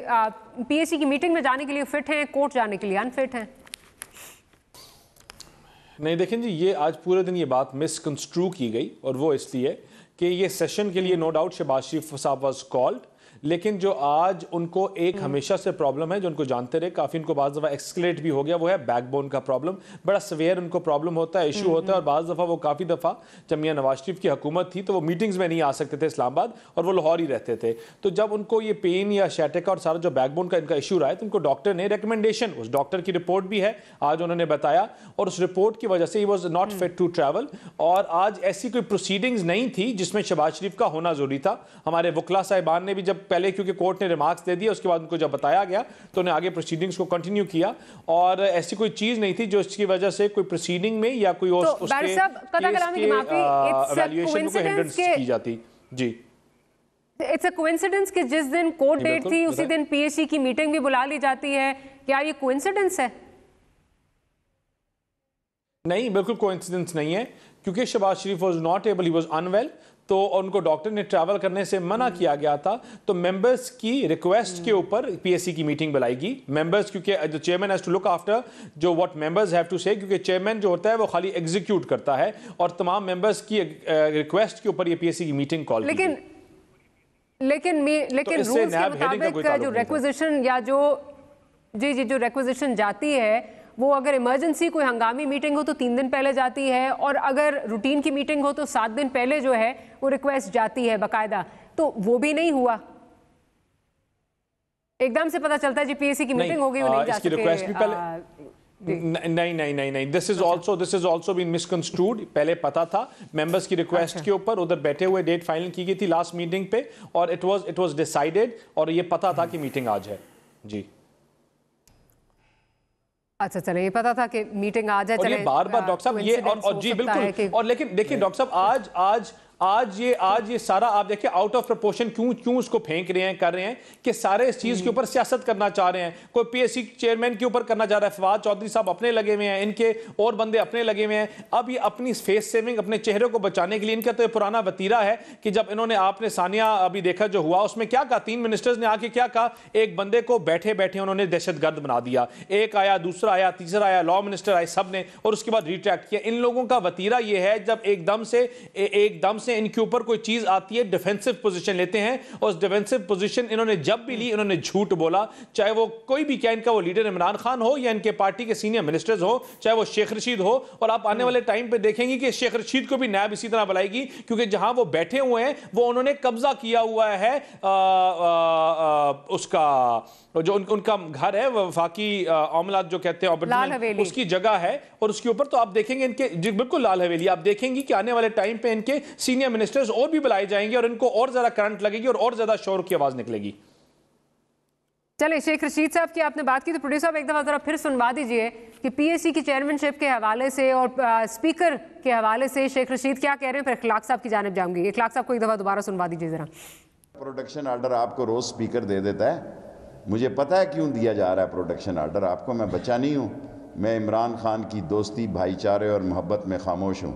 پی ایس سی کی میٹنگ میں جانے کے لیے فٹ ہیں، کورٹ جانے کے لیے انفٹ ہیں؟ نہیں دیکھیں جی، یہ آج پورے دن یہ بات مس کنسٹرو کی گئی، اور وہ اس لیے کہ یہ سیشن کے لیے نو ڈاؤٹ شہباز شریف صاحب واز کالڈ، لیکن جو آج ان کو ایک ہمیشہ سے پرابلم ہے جو ان کو جانتے رہے، کافی ان کو بعض دفعہ ایکسکلیٹ بھی ہو گیا، وہ ہے بیک بون کا پرابلم. بڑا سویئر ان کو پرابلم ہوتا ہے، ایشو ہوتا ہے، اور بعض دفعہ وہ کافی دفعہ جب میاں نواز شریف کی حکومت تھی تو وہ میٹنگز میں نہیں آ سکتے تھے اسلام آباد، اور وہ لاہور ہی رہتے تھے. تو جب ان کو یہ پین یا شیٹک اور سارا جو بیک بون کا ان کا ایشو رہا ہے، تو ان کو ڈاکٹر نے ریکمنڈیشن، اس ڈاکٹر کی رپورٹ بھی ہے آج انہوں نے بتایا، اور اس رپورٹ کی وجہ سے he was not fit to travel. اور آج ایسی کوئی پروسیڈنگز نہیں تھی جس میں شہباز شریف کا ہونا ضروری تھا. ہمارے وکلا صاحبان نے بھی جب پہلے کیونکہ کورٹ نے ریمارکس دے دیا، اس کے بعد ان کو جب بتایا گیا تو انہیں آگے پروسیڈنگز کو کنٹینیو کیا، اور ایسی کوئی چیز نہیں تھی جو اس کی وجہ سے کوئی پروسیڈنگ میں یا کوئی اس کے ایویلیویشن کو ہینڈلز کی جاتی. جی اٹس اے کوئنسیڈنس کہ جس دن کورٹ ڈیٹ تھی اسی دن پی ایس سی کی میٹنگ بھی بلا لی جاتی ہے، کیا یہ کوئنسیڈنس ہے؟ نہیں، بالکل کوئنسیڈنس نہیں ہے، کیونکہ Shahbaz Sharif was not able, he was unwell, تو ان کو ڈاکٹر نے ٹریول کرنے سے منع کیا گیا تھا. تو ممبرز کی ریکویسٹ کے اوپر پی ایس سی کی میٹنگ بلائی گی. ممبرز کیونکہ جو chairman has to look after جو what members have to say, کیونکہ چیئرمین جو ہوتا ہے وہ خالی ایگزیکیوٹ کرتا ہے، اور تمام ممبرز کی ریکویسٹ کے اوپر یہ پی ایس سی کی میٹنگ کال کی. لیکن رولز کے مطابق جو ریکویزیشن یا جو جو ریکویزیشن جاتی ہے وہ اگر ایمرجنسی کوئی ہنگامی میٹنگ ہو تو 3 دن پہلے جاتی ہے، اور اگر روٹین کی میٹنگ ہو تو 7 دن پہلے جو ہے وہ ریکویسٹ جاتی ہے باقاعدہ. تو وہ بھی نہیں ہوا، ایک دم سے پتہ چلتا ہے جی پی ایس سی کی میٹنگ ہو گئی، وہ نہیں جا سکے. نہیں دس از آلسو بین مسکنسٹروڈ. پہلے پتا تھا ممبرز کی ریکویسٹ کے اوپر ادھر بیٹھے ہوئے ڈیٹ فائنل کی گئی تھی لاسٹ میٹنگ پہ، اور اٹ واز ڈیسائیڈڈ، اور یہ پتا تھا کہ میٹنگ آج ہے. جی اچھا چلے، یہ پتا تھا کہ میٹنگ آج ہے. چلے بار بار ڈاکٹر صاحب یہ اور جی بالکل، اور لیکن دیکھیں ڈاکٹر صاحب آج یہ سارا آپ دیکھیں آؤٹ آف پروپورشن کیوں اس کو پھینک رہے ہیں، کر رہے ہیں کہ سارے اس چیز کے اوپر سیاست کرنا چاہ رہے ہیں. کوئی پی ایس سی چیئرمین کے اوپر کرنا چاہ رہا ہے، فواد چودھری صاحب اپنے لگے ہوئے ہیں، ان کے اور بندے اپنے لگے ہوئے ہیں. اب یہ اپنی فیس سیونگ، اپنے چہرے کو بچانے کے لیے ان کا تو یہ پرانا وتیرہ ہے کہ جب انہوں نے آپ نے ثانیہ ابھی دیکھا جو ہوا، اس میں کیا کہا، 3 منسٹرز نے آ کے کیا کہا، ایک بندے کو بیٹھے انہوں نے دہشت گرد بنا دیا، ایک آیا، دوسرا آیا، تیسرا آیا، لا منسٹر آئے، سب نے، اور اس کے بعد ریٹریکٹ کیا. ان لوگوں کا وتیرہ یہ ہے جب ایک دم سے ان کے اوپر کوئی چیز آتی ہے ڈیفینسو پوزیشن لیتے ہیں، اور اس ڈیفینسو پوزیشن انہوں نے جب بھی لی انہوں نے جھوٹ بولا، چاہے وہ کوئی بھی کیا، ان کا وہ لیڈر عمران خان ہو یا ان کے پارٹی کے سینئر منسٹرز ہو، چاہے وہ شیخ رشید ہو. اور آپ آنے والے ٹائم پہ دیکھیں گی کہ شیخ رشید کو بھی نیب اسی طرح بلائے گی، کیونکہ جہاں وہ بیٹھے ہوئے ہیں وہ انہوں نے قبضہ کیا ہوا ہے اس کا جو ان کا گھر ہے وفاقی عملات جو کہتے ہیں اس کی جگہ ہے، اور اس کے اوپر تو آپ دیکھیں گے ان کے بالکل لال حویلی، آپ دیکھیں گی کہ آنے والے ٹائم پہ ان کے سینئر منسٹرز اور بھی بلائے جائیں گے، اور ان کو اور زیادہ کرنٹ لگے گی اور زیادہ شور کی آواز نکلے گی. चले, शेख रशीद साहब की आपने बात की तो प्रोड्यूसर साहब एक दफ़ा ज़रा फिर सुनवा दीजिए कि पीएससी की चेयरमैनशिप के हवाले से और स्पीकर के हवाले से शेख रशीद क्या कह रहे हैं, फिर इखलाक साहब की जानिब जाऊंगी। इखलाक साहब को एक दफ़ा दोबारा सुनवा दीजिए ज़रा। प्रोटेक्शन आर्डर आपको रोज़ स्पीकर दे देता है, मुझे पता है क्यों दिया जा रहा है प्रोटेक्शन आर्डर आपको, मैं बच्चा नहीं हूँ। मैं इमरान खान की दोस्ती, भाईचारे और मोहब्बत में खामोश हूँ।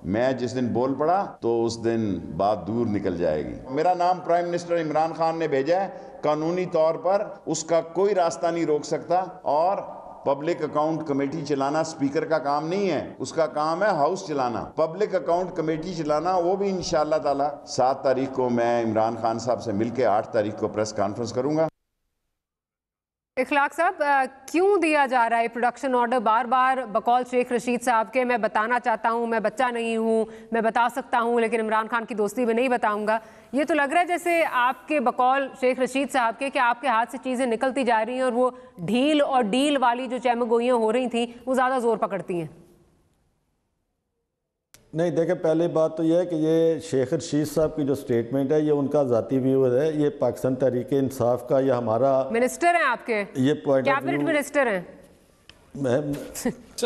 मैं जिस दिन बोल पड़ा तो उस दिन बात दूर निकल जाएगी। मेरा नाम प्राइम मिनिस्टर इमरान खान ने भेजा है, कानूनी तौर पर उसका कोई रास्ता नहीं रोक सकता। और पब्लिक अकाउंट कमेटी चलाना स्पीकर का काम नहीं है, उसका काम है हाउस चलाना। पब्लिक अकाउंट कमेटी चलाना वो भी इंशाअल्लाह ताला 7 तारीख को मैं इमरान खान साहब से मिलके 8 तारीख को प्रेस कॉन्फ्रेंस करूंगा। इखलाक साहब, क्यों दिया जा रहा है प्रोडक्शन ऑर्डर बार बार बकौल शेख रशीद साहब के? मैं बताना चाहता हूँ, मैं बच्चा नहीं हूँ, मैं बता सकता हूँ लेकिन इमरान खान की दोस्ती में नहीं बताऊंगा। ये तो लग रहा है जैसे आपके बकौल शेख रशीद साहब के कि आपके हाथ से चीज़ें निकलती जा रही हैं और वो ढील और डील वाली जो चमगोइयाँ हो रही थी वो ज़्यादा जोर पकड़ती हैं। नहीं, देखें, पहली बात तो यह है कि ये शेख रशीद साहब की जो स्टेटमेंट है ये उनका ज़ाती व्यू है, ये पाकिस्तान तहरीक इंसाफ का, ये हमारा मिनिस्टर हैं आपके, ये पॉइंट कैबिनेट मिनिस्टर हैं।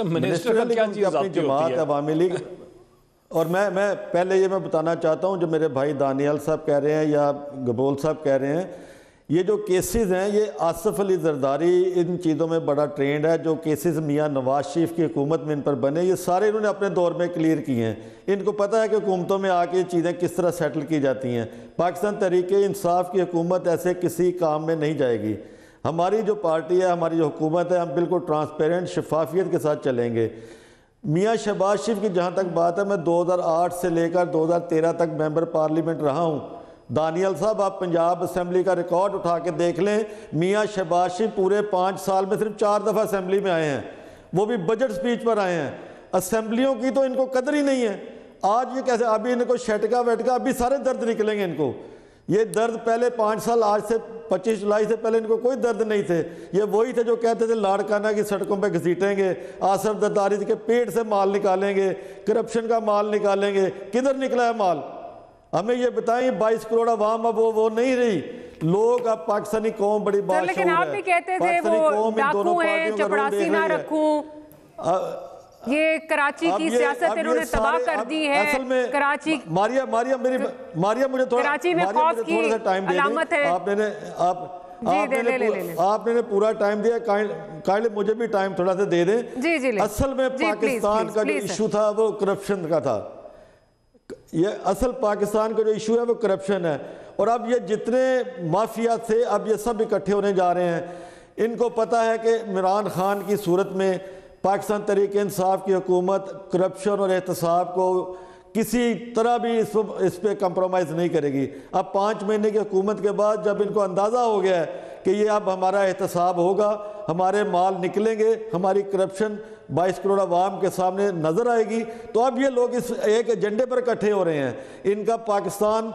मिनिस्टर का क्या चीज़ अपनी जमात अवामी लीग। और मैं पहले मैं बताना चाहता हूँ, जो मेरे भाई दानियाल साहब कह रहे हैं या गबोल साहब कह रहे हैं, ये जो केसेस हैं ये आसिफ अली जरदारी इन चीज़ों में बड़ा ट्रेंड है। जो केसेस मियाँ नवाज शरीफ की हुकूमत में इन पर बने, ये सारे इन्होंने अपने दौर में क्लियर किए हैं। इनको पता है कि हुकूमतों में आके ये चीज़ें किस तरह सेटल की जाती हैं। पाकिस्तान तहरीक इंसाफ की हुकूमत ऐसे किसी काम में नहीं जाएगी। हमारी जो पार्टी है, हमारी जो हुकूमत है, हम बिल्कुल ट्रांसपेरेंट शफाफियत के साथ चलेंगे। मियाँ शहबाज शरीफ की जहाँ तक बात है, मैं 2008 से लेकर 2013 तक मेंबर पार्लियामेंट रहा हूँ। दानियल साहब, आप पंजाब असेंबली का रिकॉर्ड उठा के देख लें, मियाँ शहबाज शरीफ पूरे 5 साल में सिर्फ 4 दफ़ा असेंबली में आए हैं, वो भी बजट स्पीच पर आए हैं। असेंबलियों की तो इनको कदर ही नहीं है। आज ये कैसे, अभी इनको शटका वटका, अभी सारे दर्द निकलेंगे इनको। ये दर्द पहले 5 साल, आज से 25 जुलाई से पहले इनको कोई दर्द नहीं थे। ये वही थे जो कहते थे लाड़काना की सड़कों पे घसीटेंगे, आसफ दरदारी के पेट से माल निकालेंगे, करप्शन का माल निकालेंगे। किधर निकला है माल? हमें ये बताएं। 22 करोड़ आवाम अब वो नहीं रही। लोग अब पाकिस्तानी कौम बड़ी बात, लेकिन आप भी कहते थे वो डाकू हैं, चपड़ासी ना रखूं, ये कराची की सियासत इन्होंने तबाह कर दी है। असल में कराची, मारिया मुझे थोड़ा, कराची में खौफ की अलामत है। आपने पूरा टाइम दिया, काइंडली मुझे भी टाइम थोड़ा सा दे दें। जी, असल में पाकिस्तान का जो इशू था वो करप्शन का था। ये असल पाकिस्तान का जो इशू है वो करप्शन है। और अब ये जितने माफिया थे, अब ये सब इकट्ठे होने जा रहे हैं। इनको पता है कि इमरान खान की सूरत में पाकिस्तान तहरीक इंसाफ की हुकूमत करप्शन और एहतसाब को किसी तरह भी इस पे कंप्रोमाइज़ नहीं करेगी। अब 5 महीने की हुकूमत के बाद जब इनको अंदाज़ा हो गया है कि ये अब हमारा एहतसाब होगा, हमारे माल निकलेंगे, हमारी करप्शन 22 करोड़ आवाम के सामने नज़र आएगी, तो अब ये लोग इस एक एजेंडे पर इकट्ठे हो रहे हैं। इनका पाकिस्तान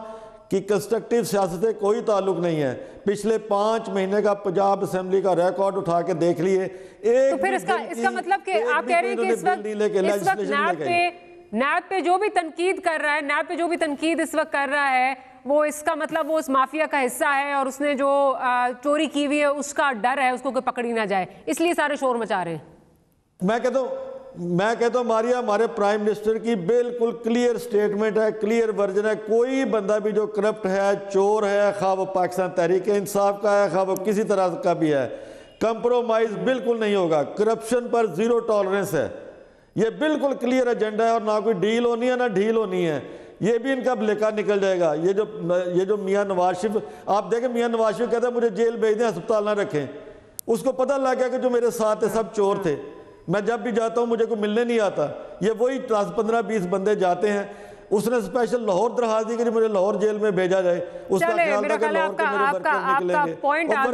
की कंस्ट्रक्टिव सियासत से कोई ताल्लुक नहीं है। पिछले 5 महीने का पंजाब असेंबली का रिकॉर्ड उठा के देख लिए। तो फिर इसका मतलब कि आप कह रहे हैं कि इस वक्त नैब पे जो भी तनकीद कर रहा है, नैब पे जो भी तनकीद इस वक्त कर रहा है, वो इसका मतलब वो उस माफिया का हिस्सा है और उसने जो चोरी की हुई है उसका डर है, उसको कोई पकड़ी ना जाए, इसलिए सारे शोर मचा रहे हैं। मैं कहता हूँ मारिया, हमारे प्राइम मिनिस्टर की बिल्कुल क्लियर स्टेटमेंट है, क्लियर वर्जन है। कोई बंदा भी जो करप्ट है, चोर है, खा वो पाकिस्तान तहरीक इंसाफ का है, खा वो किसी तरह का भी है, कंप्रोमाइज बिल्कुल नहीं होगा। करप्शन पर 0 टॉलरेंस है। ये बिल्कुल क्लियर एजेंडा है और ना कोई डील होनी है ना ढील होनी है। ये भी इनका लेखा निकल जाएगा। ये जो मियाँ नवाज शरीफ, आप देखें, मियाँ नवाज शरीफ कहते हैं मुझे जेल भेज दें, अस्पताल ना रखें। उसको पता लग गया कि जो मेरे साथ है सब चोर थे। मैं जब भी जाता हूँ मुझे कोई मिलने नहीं आता। ये वही 15-20 बंदे जाते हैं। उसने स्पेशल लाहौर दरखास्त दी कि मुझे लाहौर जेल में भेजा जाए। उसका ख्याल था कि लाहौर के मेरे वर्कर निकलेंगे। आपका पॉइंट आ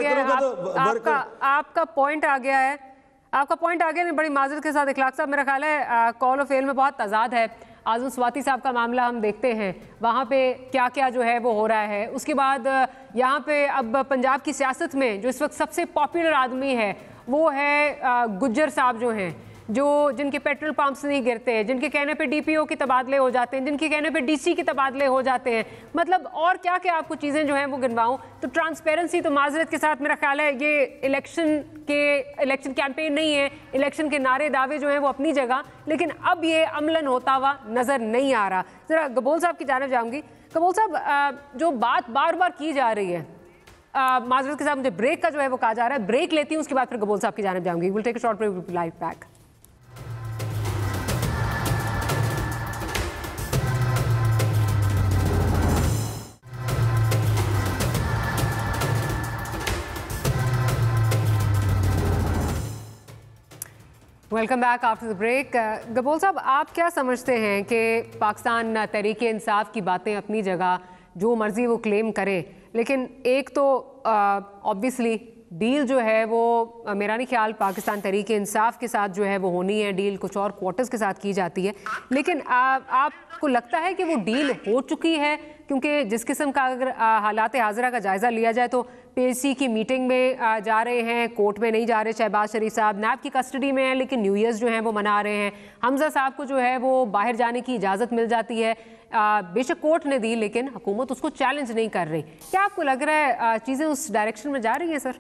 गया है। आपका पॉइंट आ गया है। बड़ी माजरत के साथ इखलाक साहब, मेरा ख्याल है कॉल ऑफ फेल में बहुत तजाद है। आज़म स्वाति साहब का मामला हम देखते हैं, वहाँ पे क्या क्या जो है वो हो रहा है। उसके बाद यहाँ पे अब पंजाब की सियासत में जो इस वक्त सबसे पॉपुलर आदमी है वो है गुज्जर साहब जो हैं, जिन के पेट्रोल पंप्स नहीं गिरते हैं, जिनके कहने पे DPO के तबादले हो जाते हैं, जिनके कहने पे DC के तबादले हो जाते हैं, मतलब और क्या क्या आपको चीज़ें जो हैं वो गिनवाऊं। तो ट्रांसपेरेंसी तो माजरत के साथ मेरा ख्याल है ये इलेक्शन कैंपेन नहीं है, इलेक्शन के नारे दावे जो हैं वो अपनी जगह, लेकिन अब ये अमलन होता हुआ नज़र नहीं आ रहा। ज़रा गबोल साहब की जानिब जाऊँगी। गबोल साहब, जो बात बार बार की जा रही है, माजरत के साथ मुझे ब्रेक का जो है वो कहा जा रहा है, ब्रेक लेती हूँ, उसके बाद फिर गबोल साहब की जानिब जाऊँगी। We'll take a short break, we'll be right back. Welcome back after the break. Gabol sahab, आप क्या समझते हैं कि पाकिस्तान तहरीक इंसाफ की बातें अपनी जगह, जो मर्जी वो क्लेम करे, लेकिन एक तो ऑब्वियसली डील जो है वो मेरा नहीं ख्याल पाकिस्तान तहरीक इंसाफ के साथ जो है वो होनी है, डील कुछ और क्वार्टर्स के साथ की जाती है, लेकिन आपको लगता है कि वो डील हो चुकी है? क्योंकि जिस किस्म का अगर हालात हाज़िरा का जायज़ा लिया जाए तो PAC की मीटिंग में जा रहे हैं, कोर्ट में नहीं जा रहे शहबाज शरीफ साहब, नैब की कस्टडी में हैं लेकिन न्यू ईयर्स जो हैं वो मना रहे हैं, हमजा साहब को जो है वो बाहर जाने की इजाज़त मिल जाती है, बेशक कोर्ट ने दी लेकिन हुकूमत उसको चैलेंज नहीं कर रही। क्या आपको लग रहा है चीज़ें उस डायरेक्शन में जा रही हैं सर?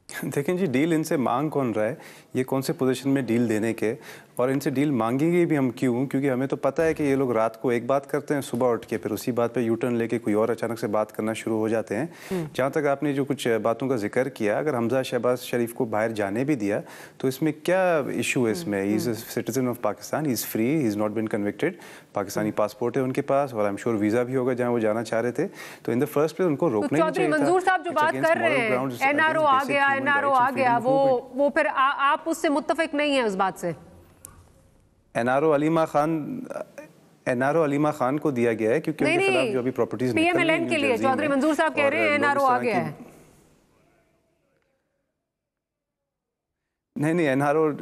देखें जी, डील इनसे मांग कौन रहा है, ये कौन से पोजीशन में डील देने के, और इनसे डील मांगेंगे भी हम क्यों? क्योंकि हमें तो पता है कि ये लोग रात को एक बात करते हैं, सुबह उठ के फिर उसी बात पे यू टर्न लेके कोई और अचानक से बात करना शुरू हो जाते हैं। जहाँ तक आपने जो कुछ बातों का जिक्र किया, अगर हमजा शहबाज शरीफ को बाहर जाने भी दिया तो इसमें क्या इशू है? इसमें he is a citizen of Pakistan, he is free, he is not been convicted, Pakistani passport है उनके पास और आई एम श्योर वीज़ा भी होगा जहाँ वो जाना चाह रहे थे। तो इन द फर्स्ट प्लेस उनको रोकना ही चाहिए था। मंजूर साहब जो बात कर रहे हैं, NRO आ गया, वो फिर आप उससे मुत्तफिक नहीं है उस बात से? NRO अलीमा खान को दिया गया है क्योंकि उनके खिलाफ जो अभी प्रॉपर्टीज PMLN के लिए चौधरी मंजूर साहब कह रहे हैं NRO आ गया है। नहीं,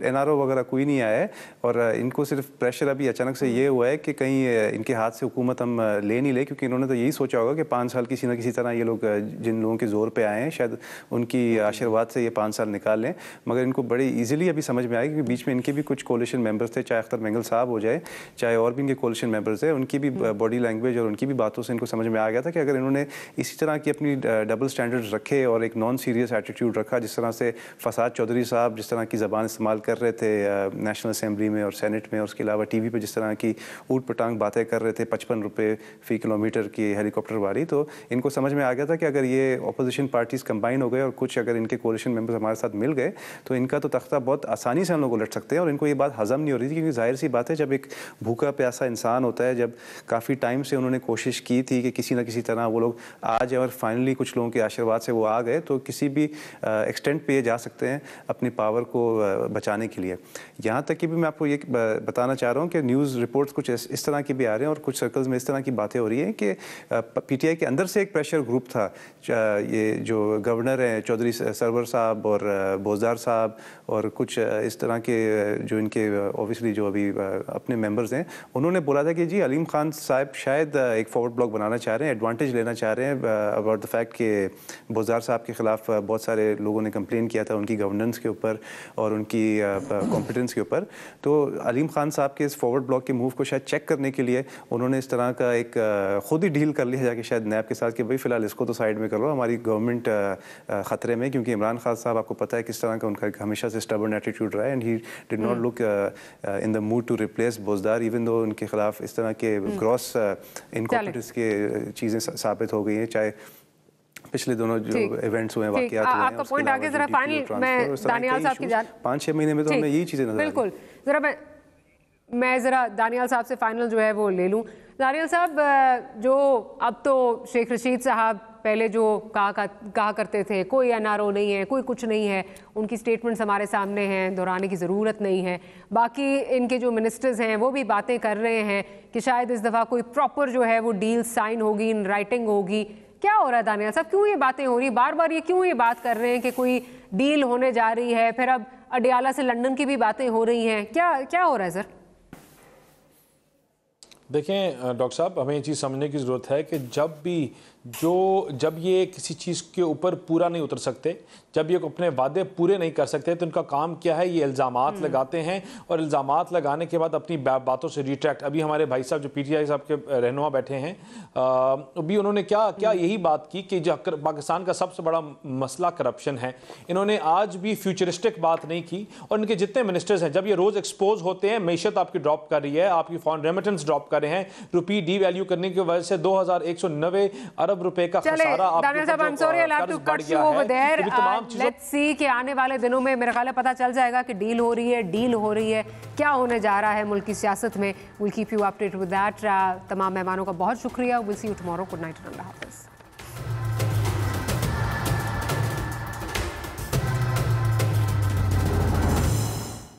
NRO वगैरह कोई नहीं आया है और इनको सिर्फ प्रेशर अभी अचानक से ये हुआ है कि कहीं इनके हाथ से हुकूमत हम ले नहीं ले, क्योंकि इन्होंने तो यही सोचा होगा कि 5 साल किसी न किसी तरह ये लोग जिन लोगों के ज़ोर पे आए हैं शायद उनकी आशीर्वाद से ये 5 साल निकाल लें, मगर इनको बड़ी ईजिली अभी समझ में आएगा कि बीच में इनके भी कुछ कोलिशन मेंबर्स थे, चाहे अख्तर मेंगल साहब हो जाए, चाहे और भी इनके कोलिशन मेंबर्स थे, उनकी भी बॉडी लैंग्वेज और उनकी भी बातों से इनको समझ में आ गया था कि अगर इन्होंने इसी तरह की अपनी डबल स्टैंडर्ड्स रखे और एक नॉन सीरियस एटीट्यूड रखा, जिस तरह से फसाद चौधरी साहब जिस तरह की ज़बान इस्तेमाल कर रहे थे नेशनल असेंबली में और सेनेट में, और उसके अलावा टीवी पे जिस तरह की ऊट पटांग बातें कर रहे थे 55 रुपये फ़ी किलोमीटर की हेलीकॉप्टर वाली, तो इनको समझ में आ गया था कि अगर ये अपोजिशन पार्टीज़ कंबाइन हो गए और कुछ अगर इनके कोalition मेंबर्स हमारे साथ मिल गए तो इनका तो तख्ता बहुत आसानी से हम लोग उलट सकते हैं। और इनको ये बात हज़म नहीं हो रही थी, क्योंकि जाहिर सी बात है जब एक भूखा प्यासा इंसान होता है, जब काफ़ी टाइम से उन्होंने कोशिश की थी कि किसी न किसी तरह वो लोग आ जाए और फाइनली कुछ लोगों के आशीर्वाद से वो आ गए, तो किसी भी एक्सटेंट पे जा सकते हैं अपनी पावर को बचाने के लिए। यहाँ तक कि भी मैं आपको ये बताना चाह रहा हूँ कि न्यूज़ रिपोर्ट्स कुछ इस तरह के भी आ रहे हैं और कुछ सर्कल्स में इस तरह की बातें हो रही हैं कि PTI के अंदर से एक प्रेशर ग्रुप था, ये जो गवर्नर हैं चौधरी सरवर साहब और बोजदार साहब और कुछ इस तरह के जो इनके ऑब्वियसली जो अभी अपने मेंबर्स हैं, उन्होंने बोला था कि जी अलीम खान साहब शायद एक फॉरवर्ड ब्लॉक बनाना चाह रहे हैं, एडवांटेज लेना चाह रहे हैं अबाउट द फैक्ट कि बोजदार साहब के ख़िलाफ़ बहुत सारे लोगों ने कंप्लेन किया था उनकी गवर्नेंस के ऊपर और उनकी कॉम्पिटेंस के ऊपर। तो अलीम खान साहब के इस फॉरवर्ड ब्लॉक के मूव को शायद चेक करने के लिए उन्होंने इस तरह का एक खुद ही डील कर लिया जाके शायद नैब के साथ कि भाई फ़िलहाल इसको तो साइड में कर लो, हमारी गवर्नमेंट ख़तरे में, क्योंकि इमरान खान साहब आपको पता है किस तरह का उनका हमेशा से स्टबर्न एटीट्यूड रहा है and he did not look in the mood to replace Buzdar, even though उनके खिलाफ इस तरह के ग्रॉस इनकॉम्पिटेंस के चीज़ें साबित हो गई हैं, चाहे पिछले दोनों जो इवेंट्स हुए हैं, वाकयात हुए हैं। आपका पॉइंट आगे जरा फाइनल मैं दानियाल साहब की जान 5-6 महीने में तो हमें यही चीज़ें नजर बिल्कुल जरा मैं ज़रा दानियाल साहब से फाइनल जो है वो ले लूँ। दानियाल साहब, जो अब तो शेख रशीद साहब पहले जो कहा करते थे कोई NRO नहीं है, कोई कुछ नहीं है, उनकी स्टेटमेंट्स हमारे सामने हैं, दोहराने की ज़रूरत नहीं है। बाकी इनके जो मिनिस्टर्स हैं वो भी बातें कर रहे हैं कि शायद इस दफ़ा कोई प्रॉपर जो है वो डील साइन होगी, इन राइटिंग होगी। क्या हो रहा है दानियाल साहब, क्यों ये बातें हो रही है बार बार, ये क्यों ये बात कर रहे हैं कि कोई डील होने जा रही है, फिर अब अडियाला से लंदन की भी बातें हो रही हैं, क्या क्या हो रहा है सर? देखें डॉक्टर साहब, हमें ये चीज़ समझने की ज़रूरत है कि जब ये किसी चीज़ के ऊपर पूरा नहीं उतर सकते, जब ये अपने वादे पूरे नहीं कर सकते, तो इनका काम क्या है, ये इल्ज़ामात लगाते हैं और इल्ज़ामात लगाने के बाद अपनी बातों से रिट्रैक्ट। अभी हमारे भाई साहब जो पीटीआई साहब के रहनुमा बैठे हैं, अभी उन्होंने क्या यही बात की कि जो पाकिस्तान का सबसे बड़ा मसला करप्शन है। इन्होंने आज भी फ्यूचरिस्टिक बात नहीं की। और इनके जितने मिनिस्टर्स हैं, जब ये रोज़ एक्सपोज होते हैं, मैशत आपकी ड्रॉप कर रही है, आपकी फॉरेन रेमिटेंस ड्रॉप कर रहे हैं, रुपी डी वैल्यू करने की वजह से 2190 अरब रुपए का खसारा लेट्स सी कि आने वाले दिनों में मेरा ख्याल है पता चल जाएगा कि डील हो रही है, क्या होने जा रहा है मुल्क की सियासत में। Will keep you updated with that. तमाम मेहमानों का बहुत शुक्रिया। Will see you tomorrow. Good night.